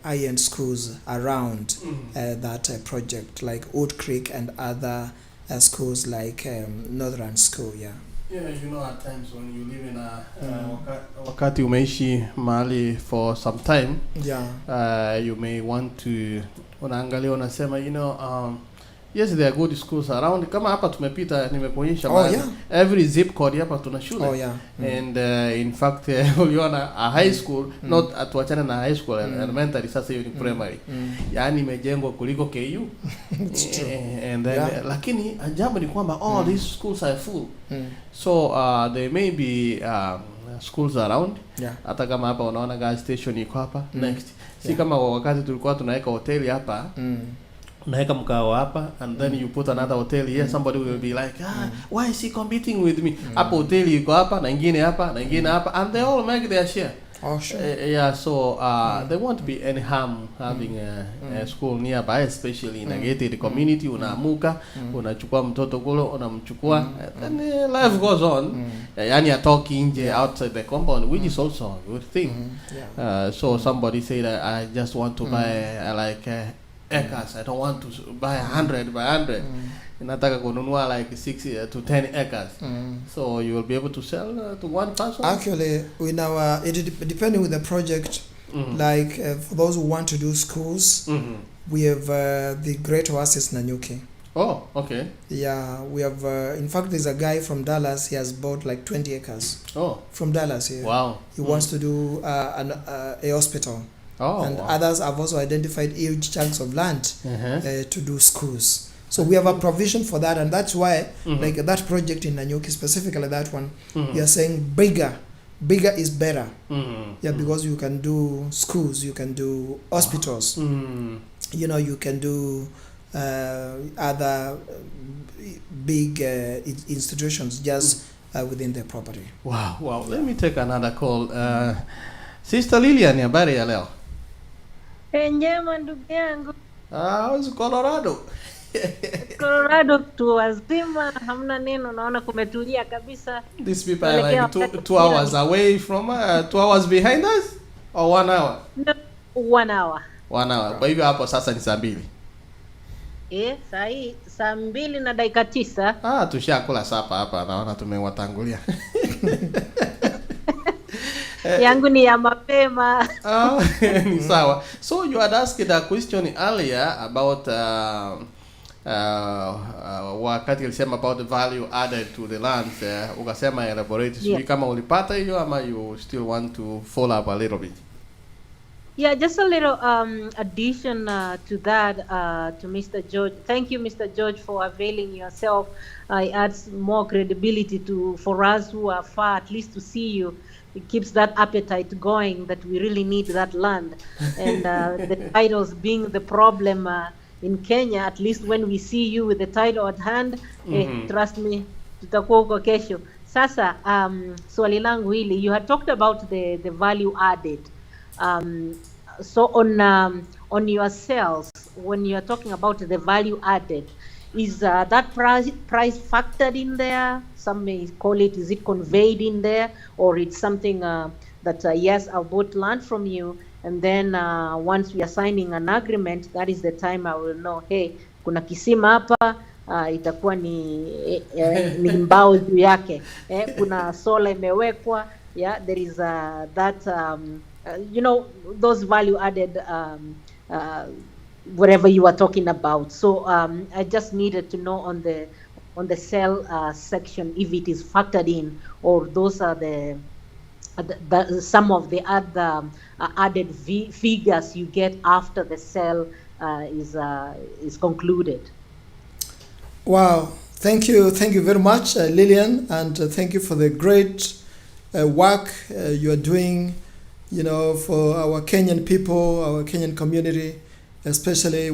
high-end schools around that project, like Old Creek and other schools like Northern School. Yeah, you know, at times when you live in wakati umeishi mahali for some time, you may want to unaangalia unasema, yes, there are good schools around. Kama hapa tumepita nimekuonyesha every zip code hapa tuna shule. And in fact uliona a high school, not atuachana na high school, elementary, sasa hiyo ni primary. Yaani imejengwa kuliko KU. And then lakini ajabu ni kwamba all these schools are full. So there may be schools around. Hata kama hapa unaona gas station iko hapa next. Si kama wakati tulikuwa tunaweka hoteli hapa. Unaweka mkao hapa, and then you put another hotel here, somebody will be like, why is he competing with me? Hapo hoteli iko hapa, na ingine hapa, na ingine hapa, and they all make their share. Oh, sure. So there won't be any harm having a school nearby, especially in a gated community. Unaamuka, unachukua mtoto kule, unamchukua, and life goes on. Yani atoki nje outside the compound, which is also a good thing. So somebody said, I just want to buy like acres. I don't want to buy 100 by 100. Nataka kununua like 6 to 10 acres. So you will be able to sell to one person? Actually, in our, depending with the project, like for those who want to do schools, we have the Great Oasis Nanyuki. Oh, okay. Yeah, we have, in fact, there's a guy from Dallas, he has bought like 20 acres. Oh. From Dallas, yeah. Wow. He wants to do a hospital. And wow. others have also identified huge chunks of land to do schools. So we have a provision for that, and that's why, like that project in Nanyuki, specifically that one, we are saying bigger is better. Because you can do schools, you can do hospitals, you can do other big institutions just within their property. Wow, wow. Let me take another call. Sister Lilian, habari ya leo? Njema ndugu yangu. How's Colorado? Colorado tu wazima, hamna neno, naona kumetulia kabisa. These people are like two hours away from 2 hours behind us or 1 hour? No, 1 hour. 1 hour. Kwa hivyo hapo sasa ni saa 2. Saa hii saa 2 na dakika 9. Tushakula sapa hapa, naona tumewatangulia. Yangu ni ya mapema. Ni sawa. So you had asked a question earlier about wakati ulisema about the value added to the land, ukasema elaborate. Sijui kama ulipata hiyo ama you still want to follow up a little bit. Yeah, just a little addition to that, to Mr. George. Thank you, Mr. George, for availing yourself. It adds more credibility for us who are far, at least to see you. It keeps that appetite going that we really need that land. And the titles being the problem in Kenya, at least when we see you with the title at hand, trust me, tutakuwa huko kesho. Sasa, swali langu hili, you had talked about the value added. So on your sales, when you are talking about the value added, is that price factored in there? Some may call it, is it conveyed in there, or it's something that yes, I bought land from you, and then once we are signing an agreement, that is the time I will know, hey, kuna kisima hapa, itakuwa ni mbao juu yake, kuna sola imewekwa, yeah, there is that those value added whatever you are talking about. So I just needed to know on the sell section if it is factored in, or those are the some of the other added figures you get after the sale is concluded. Wow, thank you very much, Lillian, and thank you for the great work you are doing, for our Kenyan people, our Kenyan community, especially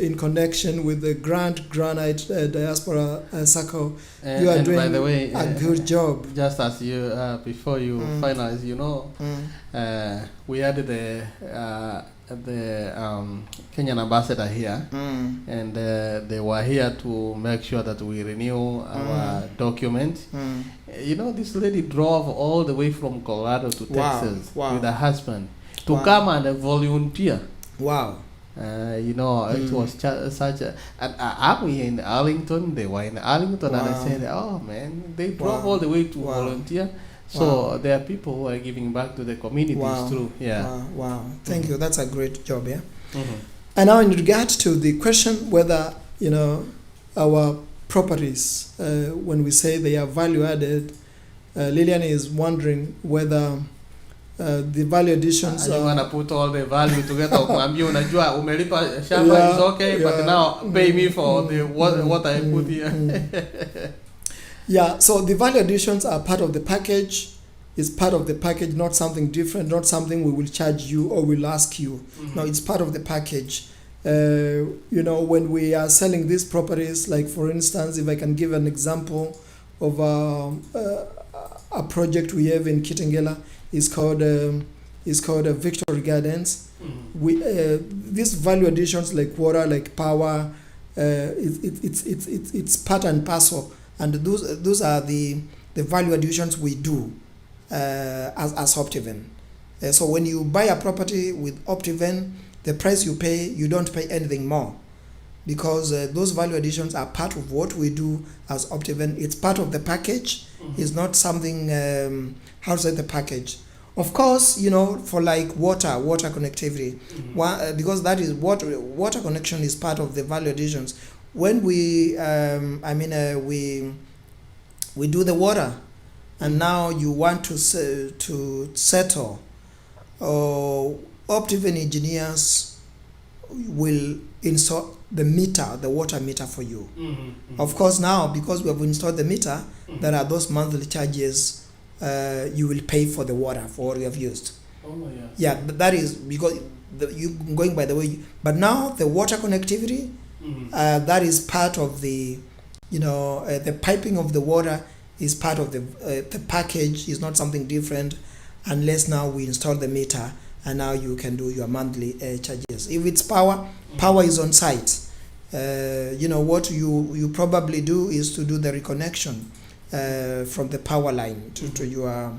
in connection with the Grand Granite Diaspora Circle. You are doing, by the way, a good job. Just as you, before you finalize, we had the Kenyan ambassador here, and they were here to make sure that we renew our document. This lady drove all the way from Colorado to Texas with her husband to come and volunteer. Wow. It was such a... And I'm in Arlington, they were in Arlington, and I said, oh man, they drove all the way to volunteer. So there are people who are giving back to the communities through. Yeah. Wow. Thank you. That's a great job, yeah? And now in regard to the question whether, our properties, when we say they are value added, Lillian is wondering whether the value additions you want to put all the value together. Unajua umelipa shamba is okay, but now pay me for the what I put here. Yeah, so the value additions are part of the package. It's part of the package, not something different, not something we will charge you or will ask you. No, it's part of the package. When we are selling these properties, like for instance, if I can give an example of a project we have in Kitengela, is called Victory Gardens. These value additions like water, like power, it's part and parcel, and those are the value additions we do as Optiven. So when you buy a property with Optiven, the price you pay, you don't pay anything more, because those value additions are part of what we do as Optiven. It's part of the package. It's not something outside the package. Of course, for like water connectivity, because that is water connection is part of the value additions. When we we do the water, and now you want to settle, Optiven engineers will install the water meter for you. Of course, now because we have installed the meter, there are those monthly charges you will pay for the water for what you have used. Yeah, but that is because you going by the way. But now the water connectivity That is part of the, the piping of the water is part of the package. Is not something different, unless now we install the meter and now you can do your monthly charges. If it's power is on site. What you probably do is to do the reconnection from the power line to your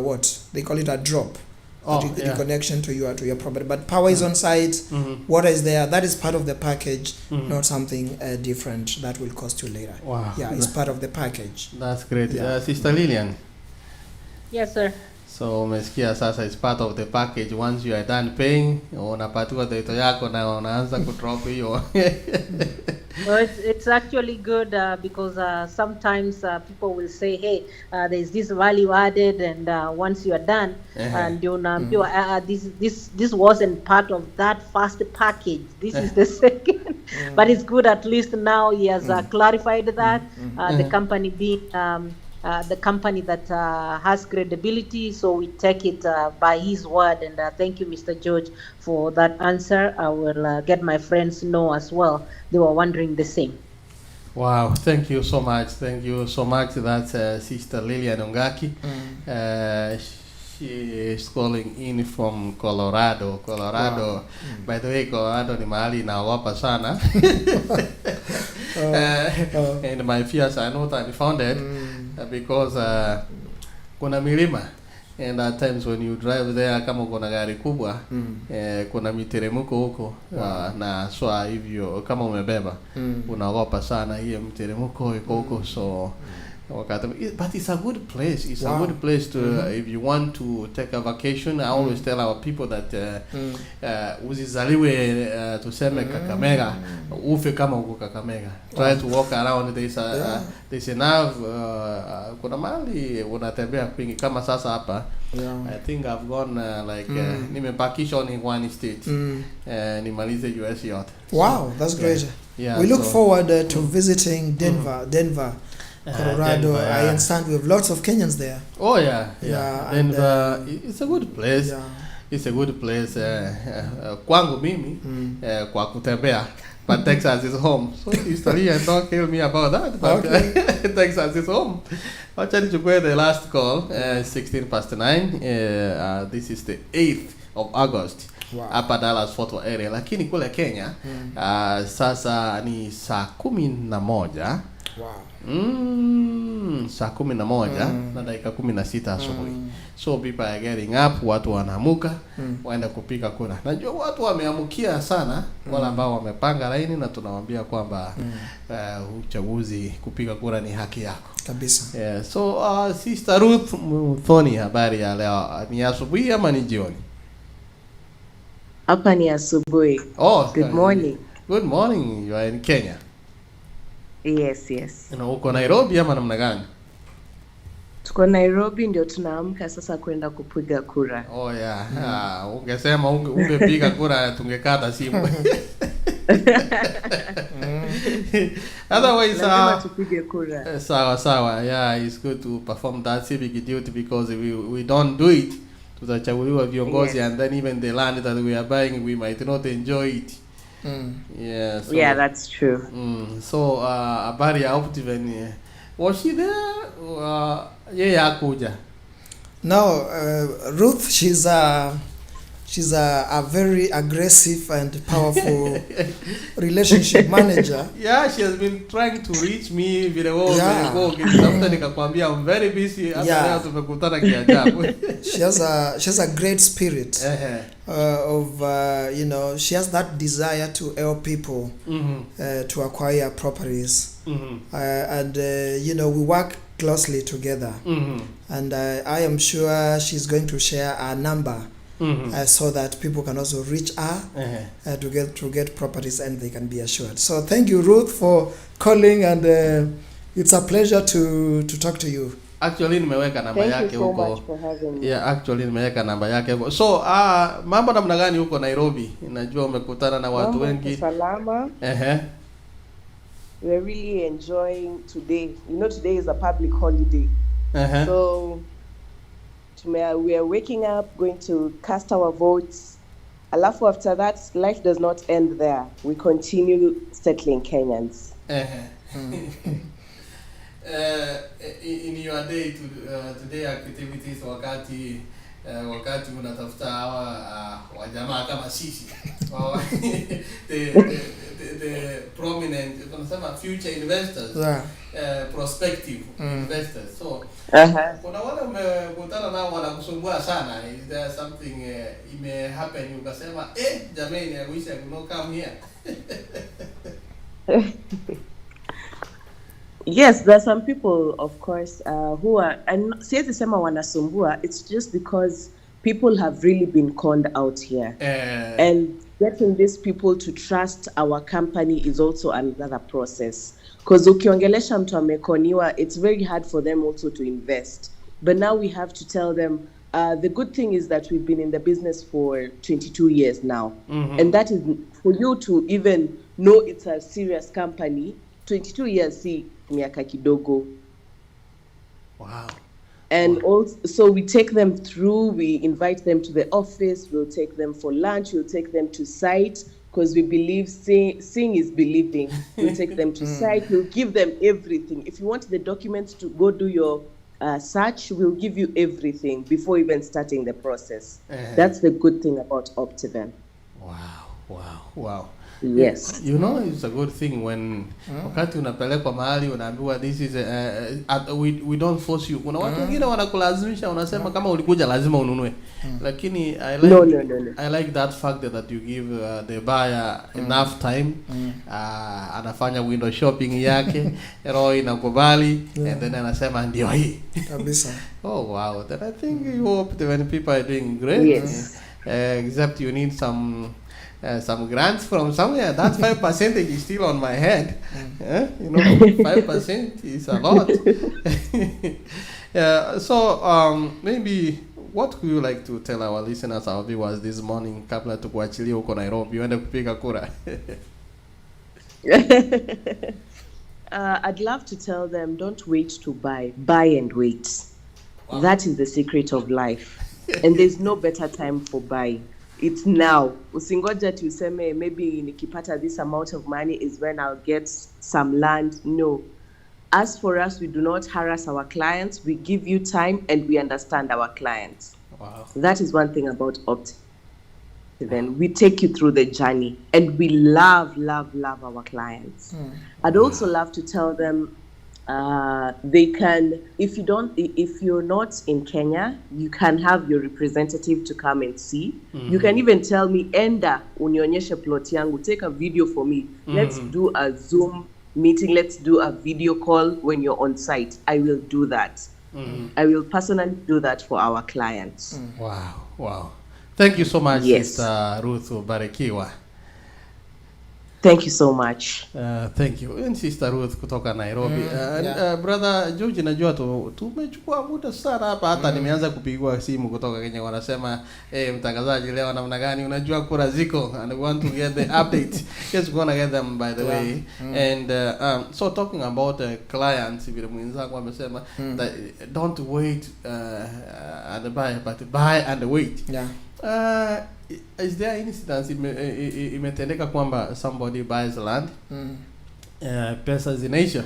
what they call it a drop. Reconnection to your property, but power is on site. Water is there. That is part of the package, not something different that will cost you later. Wow. Yeah, it's part of the package. That's great. Yeah. Sister Lillian. Yes, sir. So umesikia sasa, it's part of the package. Once you are done paying, unapatiwa data yako na unaanza kudrop hiyo. Well, it's actually good because sometimes people will say, hey, there's this value added, and once you are done, and this wasn't part of that first package. This is the second. But it's good, at least now he has clarified that. The company being the company that has credibility, so we take it by his word. And thank you, Mr. George, for that answer. I will get my friends know as well. They were wondering the same. Wow, thank you so much. Thank you so much. That's Sister Lillian Ongaki. She is calling in from Colorado. Wow. By the way, Colorado ni mahali naogopa sana. And my fears are not unfounded because kuna milima, and at times when you drive there, kama kuna gari kubwa, kuna miteremko huko, na so hivyo kama umebeba unaogopa sana hiyo miteremko iko huko. So but it's a good place. It's a good place to if you want to take a vacation. I always tell our people that usizaliwe tuseme Kakamega ufe kama uko Kakamega. Try to walk around. There's enough kuna mahali unatembea kwingi kama sasa hapa. I think I've gone nimepakisha in one state. Nimalize US yote. Wow, that's great. Yeah, we look forward to visiting Denver, Colorado. Denver, I understand we have lots of Kenyans there. Oh yeah. Denver, it's a good place. Yeah. It's a good place. Kwangu mimi kwa kutembea. But Texas is home. So history and don't kill me about that. But Texas is home. Actually, to the last call, 9:16. This is the 8th of August. Hapa Dallas Fort Worth area. Lakini kule Kenya, sasa ni saa 11. Wow. Saa 11 na dakika 16 asubuhi. So people are getting up, watu wanamuka, waenda kupiga kura. Najua watu wameamukia sana, wale ambao wamepanga laini, na tunawaambia kwamba uchaguzi kupiga kura ni haki yako. Kabisa. Yeah. So Sister Ruth Muthoni, habari ya leo? Ni asubuhi ama ni jioni? Hapa ni asubuhi. Oh, good morning. Good morning. You are in Kenya? Yes. Uko Nairobi ama namna gani? Tuko Nairobi, ndio tunaamka sasa kwenda kupiga kura. Oh yeah. Ungesema ungepiga kura tungekata simu. Otherwise tupige kura. Sawa. Yeah, it's good to perform that civic duty, because if we don't do it, tutachaguliwa viongozi, and then even the land that we are buying, we might not enjoy it. Yeah, so, yeah, that's true. So habari ya Optiven, was she there? Hakuja. No, Ruth, she's a very aggressive and powerful relationship manager. Yeah, she has been trying to reach me sometimes nikakwambia I'm very busy. Leo tumekutana kiajabu. She has a great spirit of she has that desire to help people to acquire properties. And we work closely together. And I am sure she's going to share our number. So that people can also reach her to get properties, and they can be assured. So thank you, Ruth, for calling, and it's a pleasure to talk to you. Actually nimeweka namba yake huko. Thank you so much for having me. Yeah, actually nimeweka namba yake huko. So mambo namna gani huko Nairobi? Najua umekutana na watu wengi. Salama. We're really enjoying today. Today is a public holiday. So we are waking up, going to cast our votes, Alafu after that, life does not end there. We continue settling Kenyans. In your day today activities, wakati unatafuta hawa wajamaa kama sisi the prominent tunasema future investors, prospective investors, so kuna wale umekutana nao wanakusumbua sana. Is there something may happen ukasema jamani, I wish I could not come here? Yes, there are some people, of course, who are, and siwezi sema wanasumbua, it's just because people have really been conned out here. And getting these people to trust our company is also another process. Because ukiongelesha mtu amekoniwa, it's very hard for them also to invest. But now we have to tell them, the good thing is that we've been in the business for 22 years now. And that is, for you to even know it's a serious company, 22 years, see, miaka kidogo. Wow. And also, so we take them through, we invite them to the office, we'll take them for lunch, we'll take them to site, because we believe seeing is believing. We'll take them to site, we'll give them everything. If you want the documents to go do your search, we'll give you everything before even starting the process. That's the good thing about Optiven. Wow. Yes. You know, it's a good thing when wakati unapelekwa mahali unaambiwa this is we don't force you. Kuna watu wengine wanakulazimisha, unasema kama ulikuja lazima ununue. Lakini I like that fact that you give the buyer enough time. Anafanya window shopping yake, roho inakubali, and then anasema ndio hii. Kabisa. Oh wow. Then I think you hope when people are doing great. Yes. Except you need some grants from somewhere. That 5% is still on my head. You know, 5% is a lot. So maybe what would you like to tell our listeners, our viewers this morning, kabla tukuachilia huko Nairobi uende kupiga kura? I'd love to tell them, don't wait to buy and wait. Wow. That is the secret of life. And there's no better time for buying. It's now. Usingoja tu useme maybe nikipata this amount of money is when I'll get some land. No. As for us, we do not harass our clients. We give you time and we understand our clients. Wow. That is one thing about Optiven. We take you through the journey and we love our clients. I'd also love to tell them they can, if you're not in Kenya, you can have your representative to come and see. You can even tell me, enda unionyeshe plot yangu, take a video for me. Let's do a Zoom meeting, let's do a video call when you're on site. I will do that. I will personally do that for our clients. Wow. Thank you so much, Sister Ruth Barikiwa. Thank you so much. Thank you. And Sister Ruth kutoka Nairobi. Brother George, najua tumechukua muda sana hapa, hata nimeanza kupigwa simu kutoka Kenya wanasema mtangazaji leo namna gani, unajua kura ziko and we want to get the update. Yes, we're going to get them by the way. And so talking about clients, vile mwenzangu amesema that don't wait and buy, but buy and wait. Is there any instance imetendeka kwamba somebody buys land, pesa zinaisha,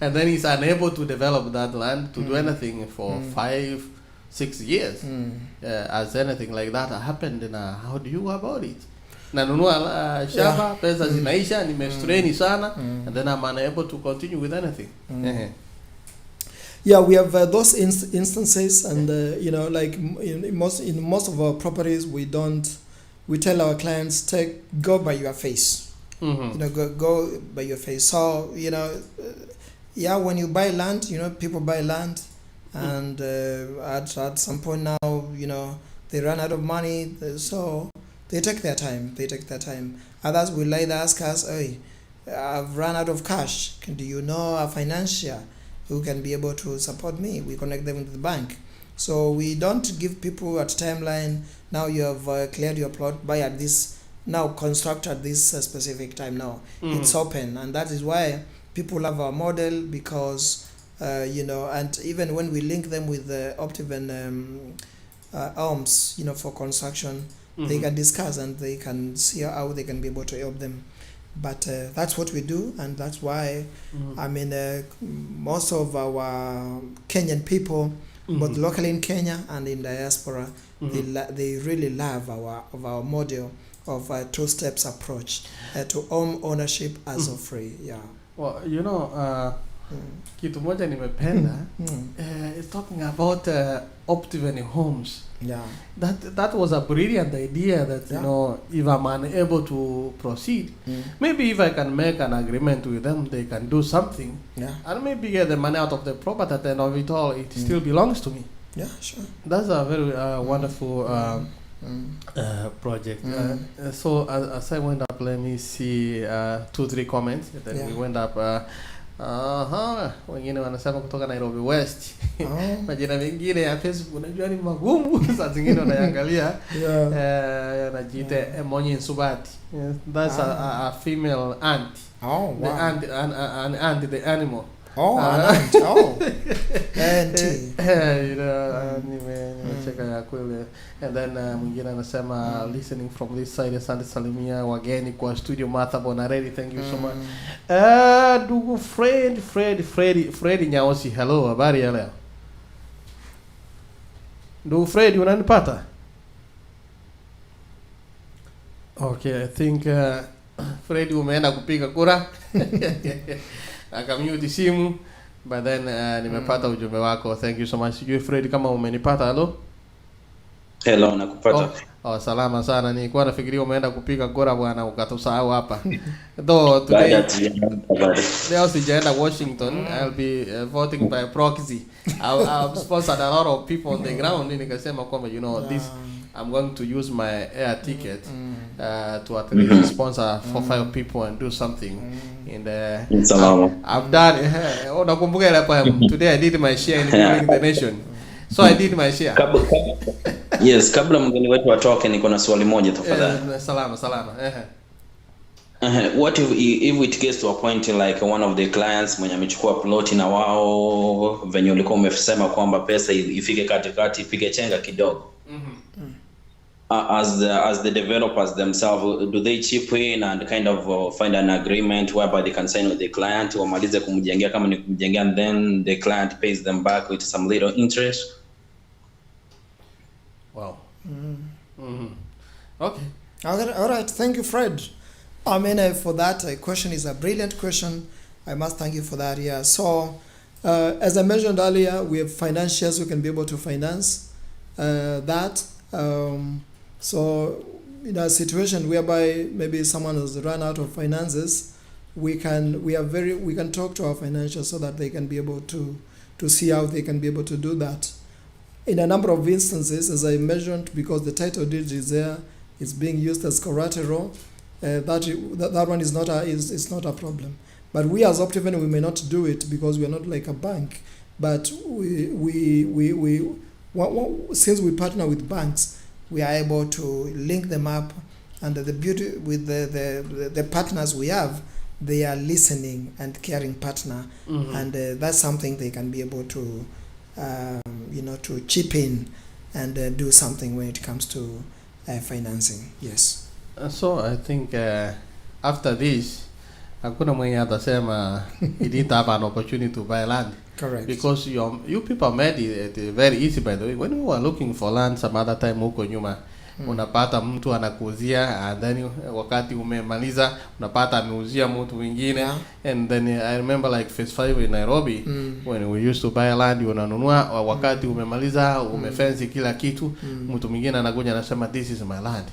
and then he's unable to develop that land to do anything for 5-6 years? Has anything like that happened? Na how do you go about it? Nanunua shamba, pesa zinaisha, nimestrain sana, and then I'm unable to continue with anything. Yeah, we have those instances, and you know, like in most of our properties, we tell our clients, go by your face. You know, go by your face. So you know, when you buy land, you know, people buy land, and at some point now, you know, they run out of money, so they take their time. Others will either ask us, "Hey, I've run out of cash. Do you know a financier who can be able to support me?" We connect them with the bank. So we don't give people a timeline. Now you have cleared your plot, buy at this, now construct at this specific time. Now it's open, and that is why people love our model, because you know, and even when we link them with the Optiven arms, you know, for construction, they can discuss and they can see how they can be able to help them. But that's what we do, and that's why I mean most of our Kenyan people, both locally in Kenya and in diaspora, they really love our model of a two-steps approach to home ownership as of free. Yeah. Well, you know, kitu moja nimependa is talking about Optiven homes. Yeah. That was a brilliant idea that, you know, if I'm unable to proceed, maybe if I can make an agreement with them, they can do something. Yeah. And maybe get the money out of the property, at the end of it all, it still belongs to me. Yeah, sure. That's a very wonderful project. So as I went up, let me see 2-3 comments. Then we went up. Wengine wanasema kutoka Nairobi West. Majina mengine ya Facebook unajua ni magumu. Saa zingine unaangalia anajiita Emonyi Nsubati. That's a female aunt. Oh, wow. The aunt, an aunt, the animal. Oh, an aunt. Oh. Auntie. You know, nimecheka ya kweli. And then mwingine anasema listening from this side, asante salimia wageni kwa studio Martha Bonarelli, thank you so much. Ndugu Fred Nyaosi, hello, habari ya leo? Ndugu Fred, unanipata? Okay, I think Fred umeenda kupiga kura. Akamute simu, but then nimepata ujumbe wako. Thank you so much. Sijui Fred kama umenipata. Hello? Hello, nakupata. Salama sana. Nilikuwa nafikiria umeenda kupiga kura bwana, ukatusahau hapa. Though today leo sijaenda Washington, I'll be voting by proxy. I've sponsored a lot of people on the ground. Nikasema kwamba, you know, this I'm going to use my air ticket to at least sponsor 4-5 people and do something. And I've done. Nakumbuka ile hapa today I did my share in building the nation. So I did my share. Yes, kabla mgeni wetu atoke niko na swali moja tafadhali. Salama. What if it gets to a point like one of the clients mwenye amechukua plot na wao venye ulikuwa umesema kwamba pesa ifike katikati ifike chenga kidogo. As the developers themselves, do they chip in and kind of find an agreement whereby they can sign with the client wamalize kumjengea kama ni kumjengea, and then the client pays them back with some little interest? Wow. Okay. All right. Thank you, Fred. I mean, for that question is a brilliant question. I must thank you for that. Yeah. So, as I mentioned earlier, we have financiers who can be able to finance that. So, in a situation whereby maybe someone has run out of finances, we can talk to our financiers so that they can be able to see how they can be able to do that. In a number of instances, as I mentioned, because the title deed is there, it's being used as collateral. That one is not a problem. But we as Optiven, we may not do it because we are not like a bank. But since we partner with banks, we are able to link them up, and the beauty with the partners we have, they are listening and caring partner, and that's something they can be able to to chip in and do something when it comes to financing. Yes. So I think after this, hakuna mwenye atasema he didn't have an opportunity to buy land. Correct. Because you people made it very easy, by the way. When we were looking for land some other time huko nyuma, unapata mtu anakuzia, and then wakati umemaliza unapata ameuzia mtu mwingine, and then I remember like phase 5 in Nairobi, when we used to buy land, unanunua wakati umemaliza umefence kila kitu, mtu mwingine anakuja anasema this is my land.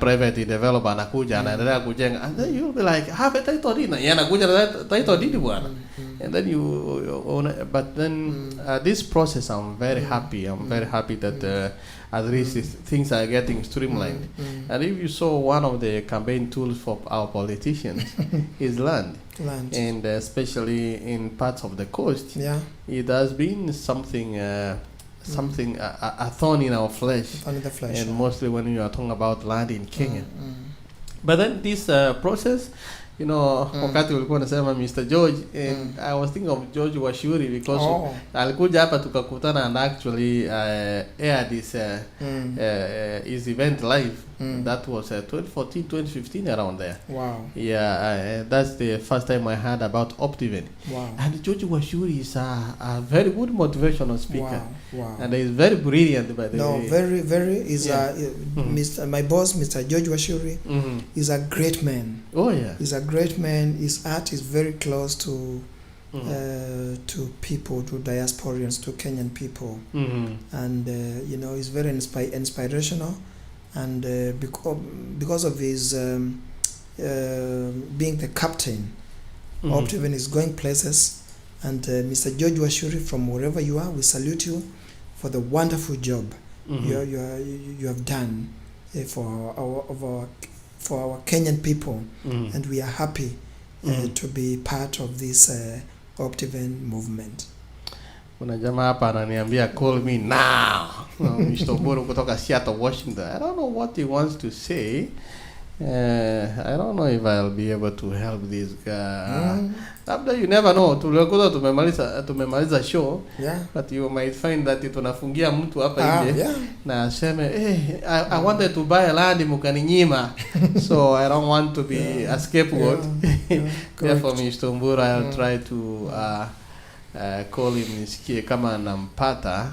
Private developer anakuja anaendelea kujenga, and then you'll be like have a title deed, yeye anakuja na title deed bwana. And then you own it. But then this process, I'm very happy that at least things are getting streamlined. And if you saw, one of the campaign tools for our politicians is land. And especially in parts of the coast, it has been something a thorn in our flesh. And mostly when you are talking about land in Kenya. But then this process, you know, wakati ulikuwa unasema Mr. George, and I was thinking of George Washuri because alikuja hapa tukakutana and actually air this his event live. That was 2014, 2015, around there. Wow. Yeah, that's the first time I heard about Optiven. Wow. And George Washuri is a very good motivational speaker. Wow. And he's very brilliant, by the way. No, very is Mr. My boss, Mr. George Washuri, is a great man. Oh yeah. He's a great man. His art is very close to people, to diasporians, to Kenyan people, and you know, he's very inspirational, and because of his being the captain, Optiven is going places, and Mr. George Washuri, from wherever you are, we salute you for the wonderful job you have done for our Kenyan people, and we are happy to be part of this Optiven movement. Kuna jamaa hapa ananiambia call me now. Mr. Mburu kutoka Seattle, Washington. I don't know what he wants to say. I don't know if I'll be able to help this guy. Labda you never know. Tulikuwa tumemaliza show. Yeah. But you might find that tunafungia mtu hapa nje na aseme I wanted to buy a land mukaninyima. So I don't want to be a scapegoat. Therefore Mr. Mburu, I'll try to call him nisikie kama nampata.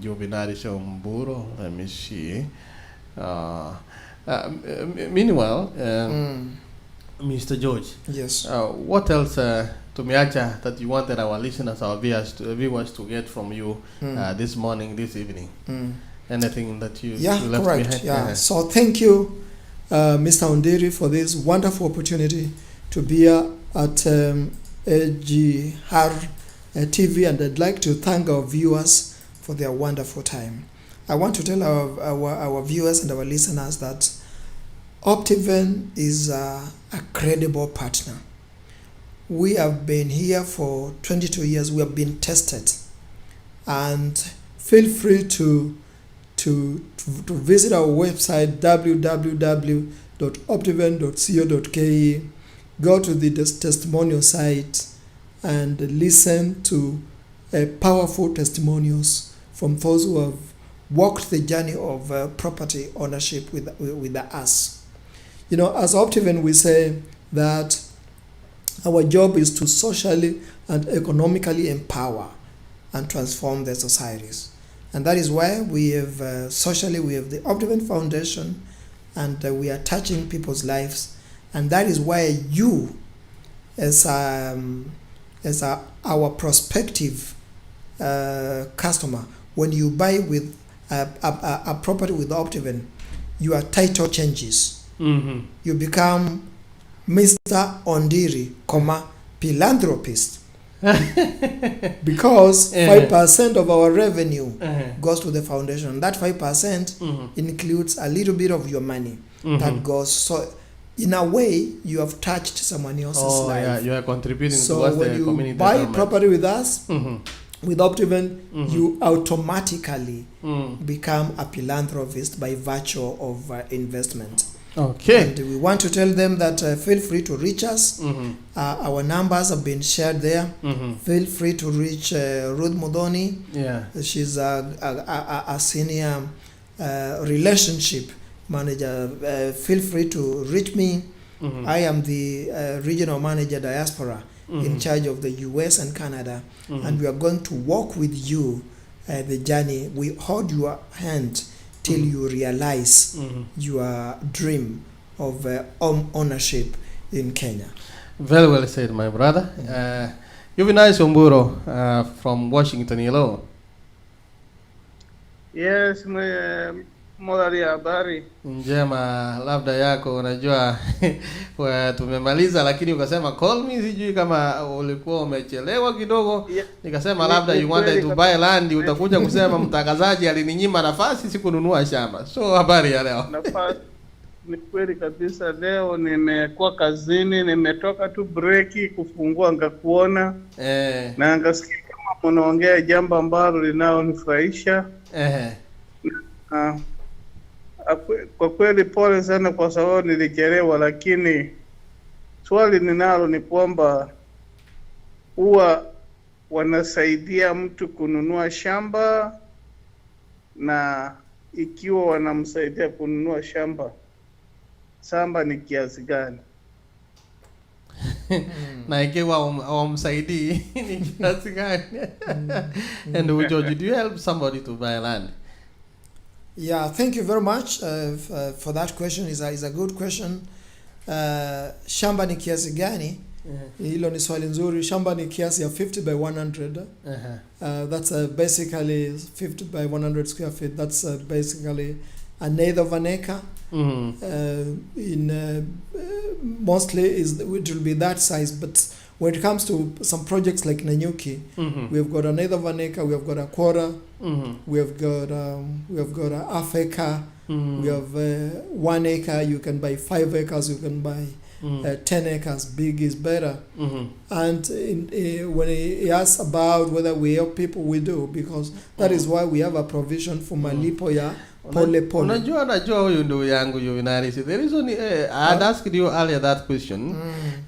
Jubinari Mburu, let me see. Meanwhile, Mr. George, yes. What else tumeacha that you wanted our listeners, our viewers to get from you this morning, this evening? Anything that you left correct. behind? Yeah. So thank you, Mr. Ondiri, for this wonderful opportunity to be here at AGR TV, and I'd like to thank our viewers for their wonderful time. I want to tell our viewers and our listeners that Optiven is a credible partner. We have been here for 22 years. We have been tested, and feel free to visit our website www.optiven.co.ke. Go to the testimonial site and listen to powerful testimonials from those who have walked the journey of property ownership with us. You know, as Optiven, we say that our job is to socially and economically empower and transform their societies. And that is why we have socially, we have the Optiven Foundation, and we are touching people's lives. And that is why you, as our prospective customer, when you buy with a property with Optiven, your title changes. You become Mr. Ondiri, philanthropist. Because 5% of our revenue goes to the foundation. That 5% includes a little bit of your money that goes. So in a way, you have touched someone else's life. Yeah, you are contributing so towards the when community. you buy property with us, with Optiven, you automatically become a philanthropist by virtue of investment. Okay. And we want to tell them that feel free to reach us. Our numbers have been shared there. Feel free to reach Ruth Mudhoni. Yeah. She's a senior relationship manager. Feel free to reach me. I am the regional manager diaspora in charge of the US and Canada. And we are going to walk with you the journey. We hold your hand till you realize your dream of ownership in Kenya. Very well said, my brother. Juvenile Somburo from Washington, hello. Yes, modali habari. Njema, labda yako unajua tumemaliza, lakini ukasema call me, sijui kama ulikuwa umechelewa kidogo. Nikasema labda you wanted to buy land, utakuja kusema mtangazaji alininyima nafasi sikununua shamba. So habari ya leo. Nafasi ni kweli kabisa, leo nimekuwa kazini, nimetoka tu breaki kufungua ngakuona. Na ngasikia kama mnaongea jambo ambalo linalonifurahisha. Kwa kweli pole sana kwa sababu nilichelewa, lakini swali ninalo ni kwamba huwa wanasaidia mtu kununua shamba na ikiwa wanamsaidia kununua shamba ni kiasi gani? Na ikiwa wamsaidii ni kiasi gani? And George, do you help somebody to buy land? Yeah, thank you very much for that question. Is a good question. Shamba ni kiasi gani? Hilo ni swali nzuri. Shamba ni kiasi ya 50 by 100. That's basically 50 by 100 square feet. That's basically an eighth of an acre. Mostly it will be that size, but when it comes to some projects like Nanyuki, we have got an eighth of an acre, we have got a quarter, we have got a half acre, we have 1 acre. You can buy 5 acres, you can buy 10 acres. Big is better. And when he asks about whether we help people, we do, because that is why we have a provision for malipo ya pole pole. Unajua huyu ndugu yangu Yuvinarisi. The reason I had asked you earlier that question,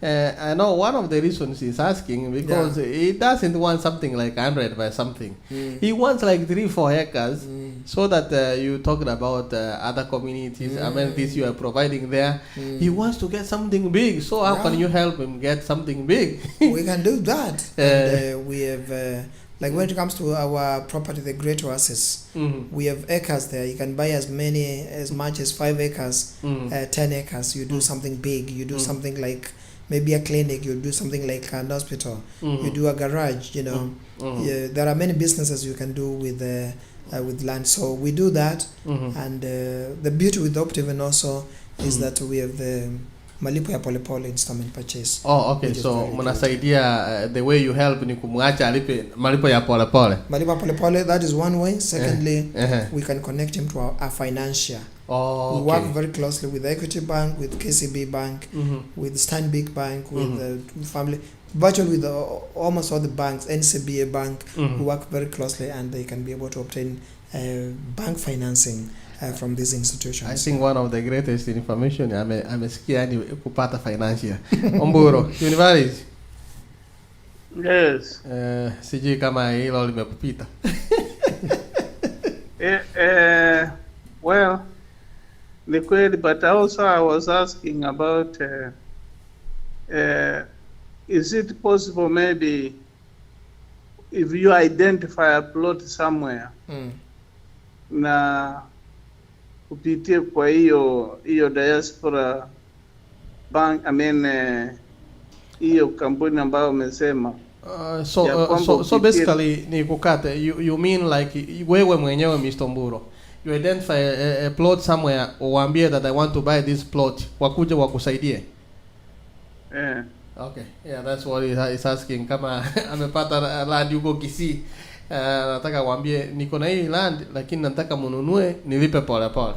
I know one of the reasons he's asking, because he doesn't want something like 100 by something. He wants like 3-4 acres, so that you talked about other communities, amenities you are providing there. He wants to get something big, so how can you help him get something big? We can do that. And, we have like when it comes to our property, the Great Oasis, we have acres there. You can buy as much as 5 acres, 10 acres. You do something big. You do something like maybe a clinic. You do something like an hospital. You do a garage. You know, there are many businesses you can do with land. So we do that. And the beauty with Optiven also is that we have the malipo ya pole pole installment purchase. Oh, okay. So mnasaidia the way you help ni kumwacha alipe malipo ya pole pole. Malipo ya pole pole, that is one way. Secondly, we can connect him to our financier. Oh, we work very closely with Equity Bank, with KCB Bank, with Stanbic Bank, with the family, virtually with almost all the banks, NCBA Bank. We work very closely, and they can be able to obtain bank financing from these institutions. I think one of the greatest information amesikia ni kupata financial. Omburo, University. Yes. Sijui kama hilo limekupita. Well, the query, but also I was asking about is it possible maybe if you identify a plot somewhere na kupitia kwa hiyo diaspora bank, hiyo kampuni ambayo umesema. So basically ni kukate, you mean like wewe mwenyewe Mr. Mburo, you identify a plot somewhere, uwaambie that I want to buy this plot, wakuja wakusaidie. Okay, yeah, that's what he's asking. Kama amepata land yuko Kisii, nataka waambie niko na hii land lakini nataka mununue nilipe pole pole.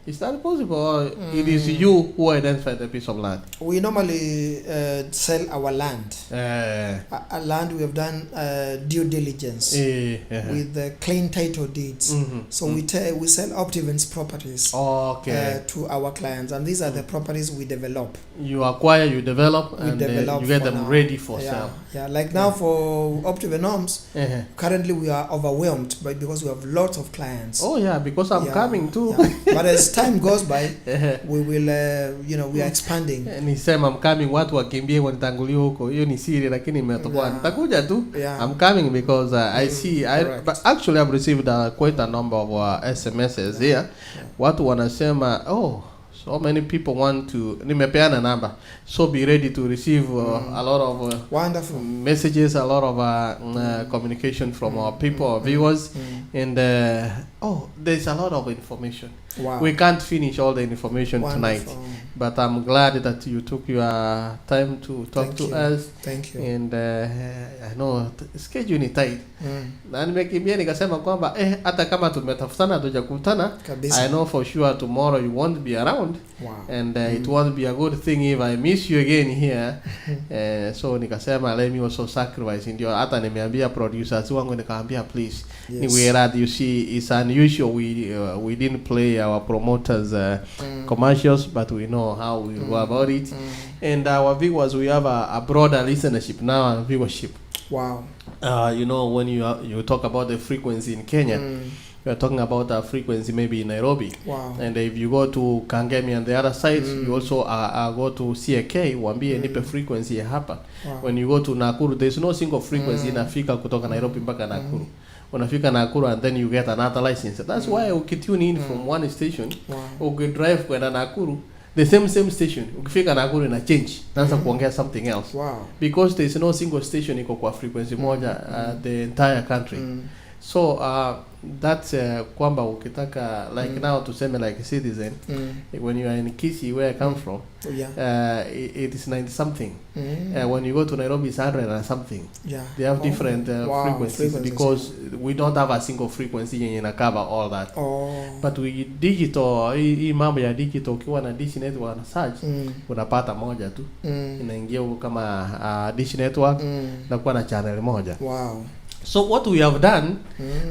Is that possible, or it is you who identify the piece of land? We normally sell our land. A land we have done due diligence with the clean title deeds. So we sell Optiven's properties to our clients, and these are the properties we develop. You acquire, you develop, and you get them ready for sale. Yeah, like now for Optiven Homes, currently we are overwhelmed because we have lots of clients. Oh yeah, because I'm coming too. But as time goes by, we will, we are expanding. Nisema I'm coming, watu wakimbie wanitangulie huko. Hiyo ni siri lakini imetoka. Nitakuja tu. I'm coming because I see, but actually I've received quite a number of SMSs here. Watu wanasema, so many people want to, nimepeana number, so be ready to receive a lot of wonderful messages, a lot of communication from our people, our viewers, and there's a lot of information. Wow. We can't finish all the information tonight, but I'm glad that you took your time to talk to us. Thank you. And I know schedule ni tight. Na nimekimbia nikasema kwamba hata kama tumetafutana tujakutana, I know for sure tomorrow you won't be around. Wow. And it won't be a good thing if I miss you again here. So nikasema let me also sacrifice. Ndio hata nimeambia producers wangu nikaambia please. Yes. You see, it's unusual we didn't play our promoters commercials, but we know how we go about it. And our viewers, we have a broader listenership now and viewership. Wow. When you talk about the frequency in Kenya, you are talking about a frequency maybe in Nairobi. Wow. And if you go to Kangemi on the other side, you also go to CAK, wambie nipe frequency ya hapa. Wow. When you go to Nakuru, there's no single frequency inafika kutoka Nairobi mpaka Nakuru. Unafika Nakuru and then you get another license. That's why ukitune in from one station, ukidrive kwenda Nakuru, the same station, ukifika Nakuru ina change. Naanza kuongea something else. Wow. Because there's no single station iko kwa frequency moja the entire country. So that's kwamba ukitaka like now tuseme like a citizen, when you are in Kisii where I come from, it is 90 something. When you go to Nairobi it's 100 and something. They have different frequencies because we don't have a single frequency yenye ina cover all that. But we digital, hii mambo ya digital, ukiwa na Dish Network na search unapata moja tu, inaingia huko kama Dish Network na kuwa na channel moja. Wow. So what we have done,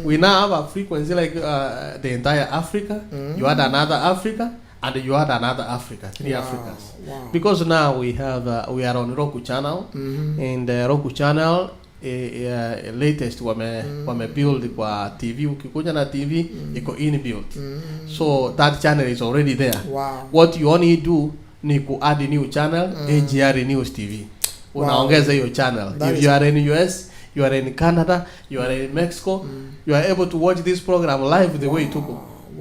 we now have a frequency like the entire Africa. You add another Africa, and you add another Africa, 3 Africas. Wow. Because now we have we are on Roku channel, and Roku channel latest wame build kwa TV. Ukikuja na TV iko inbuilt, so that channel is already there. Wow. What you only do ni ku add new channel, AGR News TV. Unaongeza hiyo channel. If you are in US, you are in Canada, you are in Mexico, you are able to watch this program live the way it took.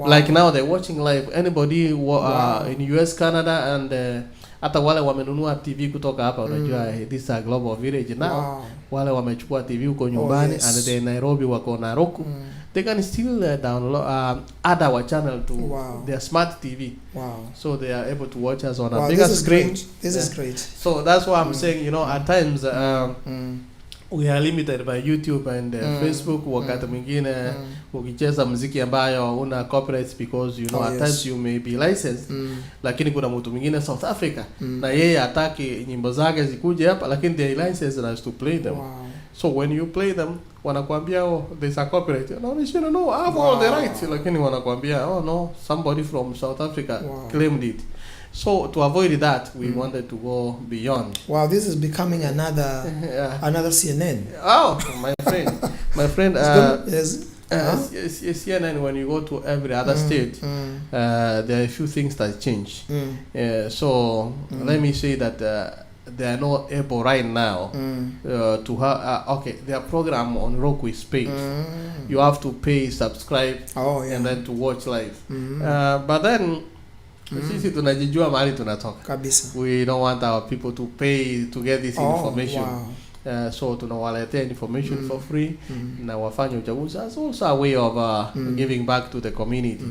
Like now they're watching live. Anybody in US, Canada, and hata wale wamenunua TV kutoka hapa, unajua this is a global village now. Wale wamechukua TV huko nyumbani, and they Nairobi wako na Roku, they can still download add our channel to their smart TV. So they are able to watch us on a bigger screen. This is great. So that's why I'm saying, you know, at times we are limited by YouTube and Facebook. Wakati mwingine ukicheza muziki ambayo una copyrights because you know at times you may be licensed, lakini kuna mtu mwingine South Africa na yeye hataki nyimbo zake zikuje hapa, lakini they licensed us to play them. So when you play them wanakuambia there's a copyright. No, no, I have all the rights, lakini wanakuambia no, somebody from South Africa claimed it. So to avoid that, we wanted to go beyond. Wow, this is becoming another CNN. Oh, my friend. Yes. CNN. When you go to every other state, there are a few things that change. So let me say that they are not able right now to have. Their program on Roku is paid. You have to pay, subscribe, and then to watch live. But then. Sisi tunajijua mahali tunatoka kabisa. We don't want our people to pay to get this information. So tunawaletea information for free na wafanye uchaguzi. That's also a way of giving back to the community.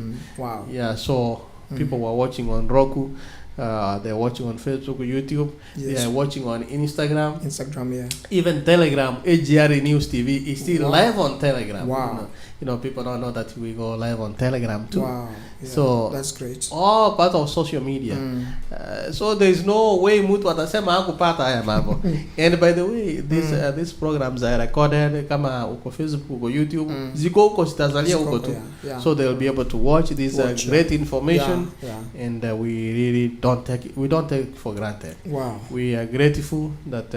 So people were watching on Roku, they're watching on Facebook, YouTube, they are watching on Instagram, even Telegram. AGR News TV is still live on Telegram. You know, people don't know that we go live on Telegram too. So that's great. All part of social media. So there is no way mtu atasema hakupata haya mambo. And by the way, these programs are recorded kama uko Facebook, uko YouTube, ziko uko zitazalia uko tu. So they'll be able to watch this great information, and we really don't take it for granted. We are grateful that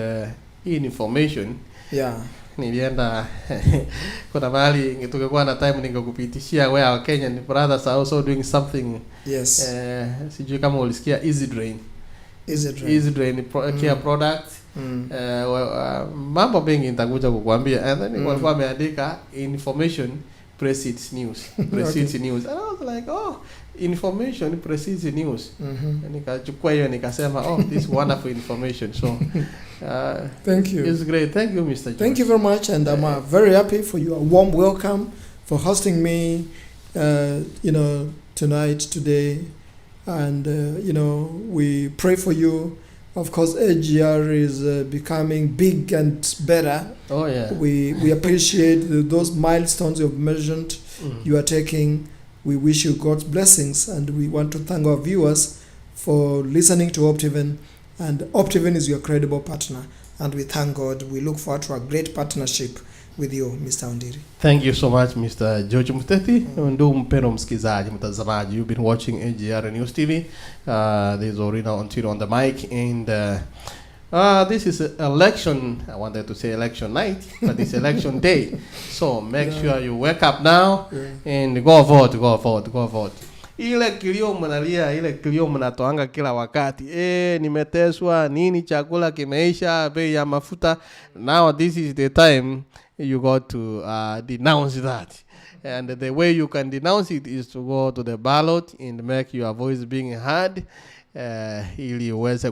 information nilienda kuna mahali tungekuwa na time ningekupitishia where our Kenyan brothers are also doing something. Sijui kama ulisikia Easy Drain care product. Mambo mengi nitakuja kukuambia, and then walikuwa wameandika information precedes news. News. And I was like, information precedes news. Nikachukua hiyo nikasema, this wonderful information. So thank you. It's great. Thank you, Mr. George. Thank you very much, and I'm very happy for your warm welcome, for hosting me today, and we pray for you. Of course, AGR is becoming big and better. We appreciate those milestones you've mentioned you are taking. We wish you God's blessings, and we want to thank our viewers for listening to Optiven. And Optiven is your credible partner, and we thank God. We look forward to a great partnership with you, Mr. Ondiri. Thank you so much, Mr. George Muteti. Ndugu mpendwa msikizaji, mtazamaji, you've been watching AGR News TV. This is Orina Ontiro on the mic, and This is election. I wanted to say election night, but it's election day. So make sure you wake up now and go vote, go vote, go vote. Ile kilio mnalia, ile kilio mnatoanga kila wakati. Nimeteswa, nini chakula kimeisha, bei ya mafuta. Now this is the time you got to denounce that. And the way you can denounce it is to go to the ballot and make your voice being heard. Ili uweze